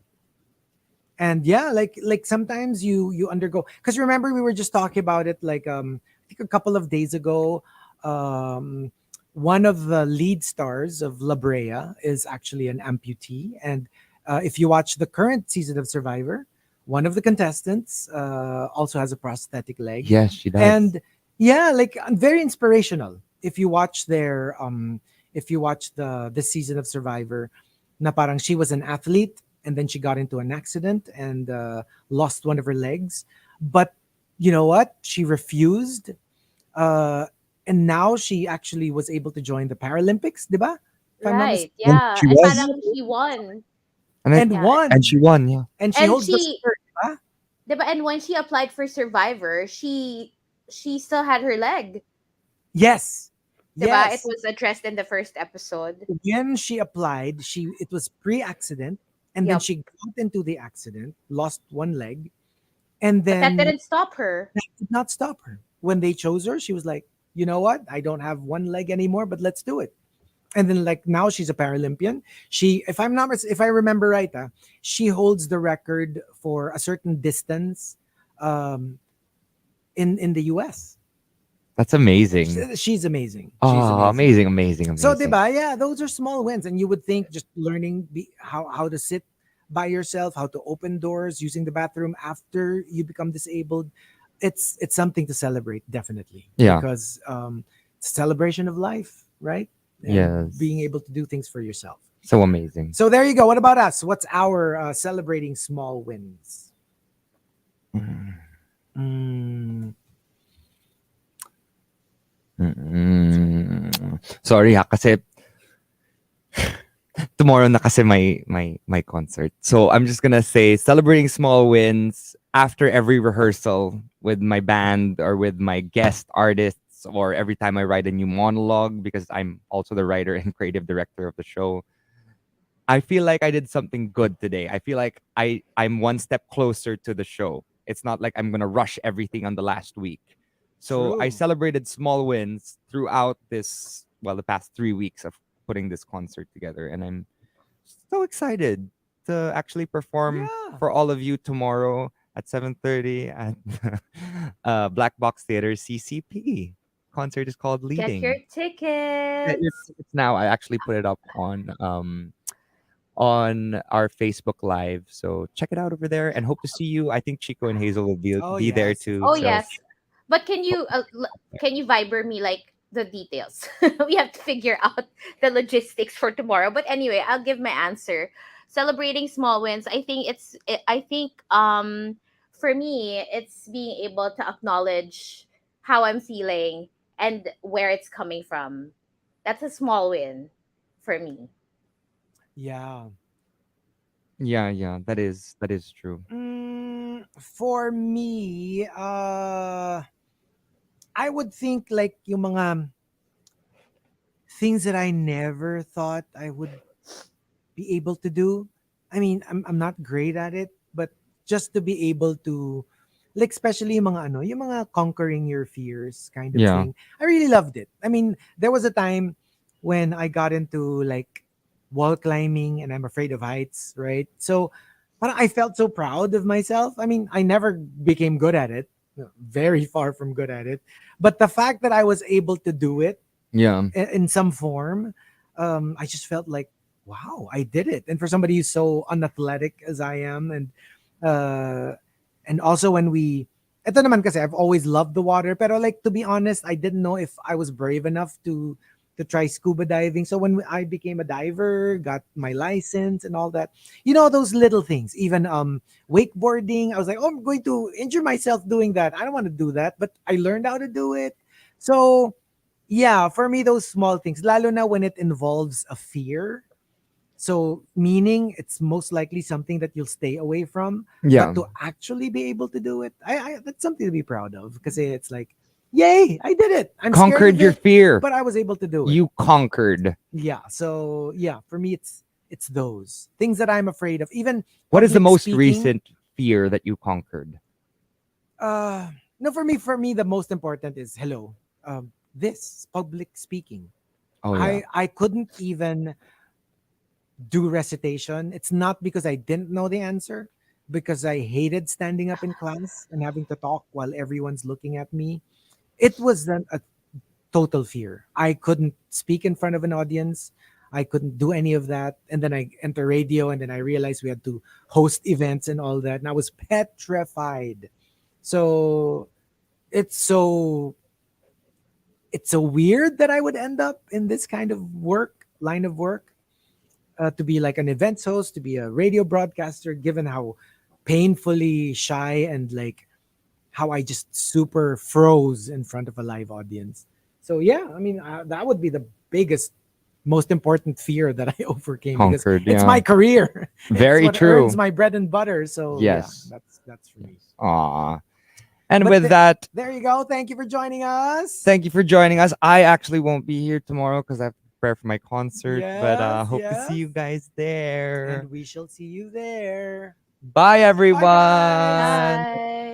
And yeah, like sometimes you undergo, because remember we were just talking about it like I think a couple of days ago. um One of the lead stars of La Brea is actually an amputee, and if you watch the current season of Survivor, one of the contestants also has a prosthetic leg. yes, she does. And yeah, like very inspirational. If you watch the season of Survivor, na parang she was an athlete and then she got into an accident and lost one of her legs. But you know what? She refused, uh, and now she actually was able to join the Paralympics, diba? If I'm not Right. mistaken, and Yeah. she And was, parang she won. and, and Yeah. and won, she won. Yeah, and she And holds the she, record, diba? diba, and when she applied for Survivor, she still had her leg. Yes, Diba? It yes. was addressed in the first episode. When she applied, it was pre-accident, and then Yep. she got into the accident, lost one leg, and But that then didn't stop her. that did not stop her. When they chose her, she was like, you know what? I don't have one leg anymore, but let's do it. And then like now she's a Paralympian. She, if I remember right, she holds the record for a certain distance um, in the US. that's amazing. She's amazing. She's Oh, amazing. amazing. So, diba? Yeah, those are small wins, and you would think just learning how to sit by yourself, how to open doors, using the bathroom after you become disabled, it's something to celebrate, definitely. Yeah. Because it's a celebration of life, right? And Yes. being able to do things for yourself. So amazing. So there you go. What about us? What's our celebrating small wins? Mm, Sorry kasi tomorrow na kasi my concert. So I'm just gonna say celebrating small wins after every rehearsal with my band or with my guest artists, or every time I write a new monologue, because I'm also the writer and creative director of the show. I feel like I did something good today. I feel like I'm one step closer to the show. It's not like I'm gonna rush everything on the last week. So I True. celebrated small wins throughout the past 3 weeks of putting this concert together, and I'm so excited to actually perform Yeah. for all of you tomorrow at 7:30 at Black Box Theater CCP. Concert is called Get Leading. your Get your tickets. tickets now. I actually put it up on on our Facebook Live. So check it out over there and hope to see you. I think Chico and Hazel will Oh be there yes, of too. Oh So yes, course. but can you viber me like the details? We have to figure out the logistics for tomorrow. But anyway, I'll give my answer. Celebrating small wins. I think for me it's being able to acknowledge how I'm feeling and where it's coming from. That's a small win for me. Yeah. yeah, that is true. For me, I would think like yung mga things that I never thought I would be able to do. I mean, I'm not great at it, but just to be able to, like, especially yung mga ano, yung mga conquering your fears kind of Yeah. thing. I really loved it. I mean, there was a time when I got into like wall climbing and I'm afraid of heights, right? So, but I felt so proud of myself. I mean, I never became good at it, very far from good at it. But the fact that I was able to do it Yeah. in some form, I just felt like, wow, I did it. And for somebody who's so unathletic as I am, uh, and also when ito naman kasi I've always loved the water, pero like to be honest, I didn't know if I was brave enough to try scuba diving. So when I became a diver, got my license and all that, those little things, even wakeboarding, I was like, oh, I'm going to injure myself doing that. I don't want to do that, but I learned how to do it. So yeah, for me, those small things, lalo na when it involves a fear. So, meaning it's most likely something that you'll stay away from, but Yeah. to actually be able to do it, that's something to be proud of because it's like, yay, I did it. I'm scared Conquered of your it, fear. but I was able to do it. You conquered. Yeah. So, yeah, for me, it's those things that I'm afraid of. Even What is the public most speaking. recent fear that you conquered? Uh, no, for me, the most important is hello. This public speaking. Oh yeah. I couldn't even do recitation. It's not because I didn't know the answer, because I hated standing up in class and having to talk while everyone's looking at me. It was a total fear. I couldn't speak in front of an audience. I couldn't do any of that. And then I enter radio, and then I realized we had to host events and all that. And I was petrified. So it's so it's so weird that I would end up in this kind of line of work, to be like an events host, to be a radio broadcaster, given how painfully shy and like how I just super froze in front of a live audience. So yeah, I mean, that would be the biggest, most important fear that I overcame because Conquered. it's Yeah. my career. It's Very what earns true. my bread and butter. So yeah, Yes. that's for me. Aw. And But with that, there you go. Thank you for joining us. thank you for joining us. I actually won't be here tomorrow because I have to prepare for my concert, but Yes, hope to see yes. you guys there. And we shall see you there. Bye, Bye, guys. everyone. Bye.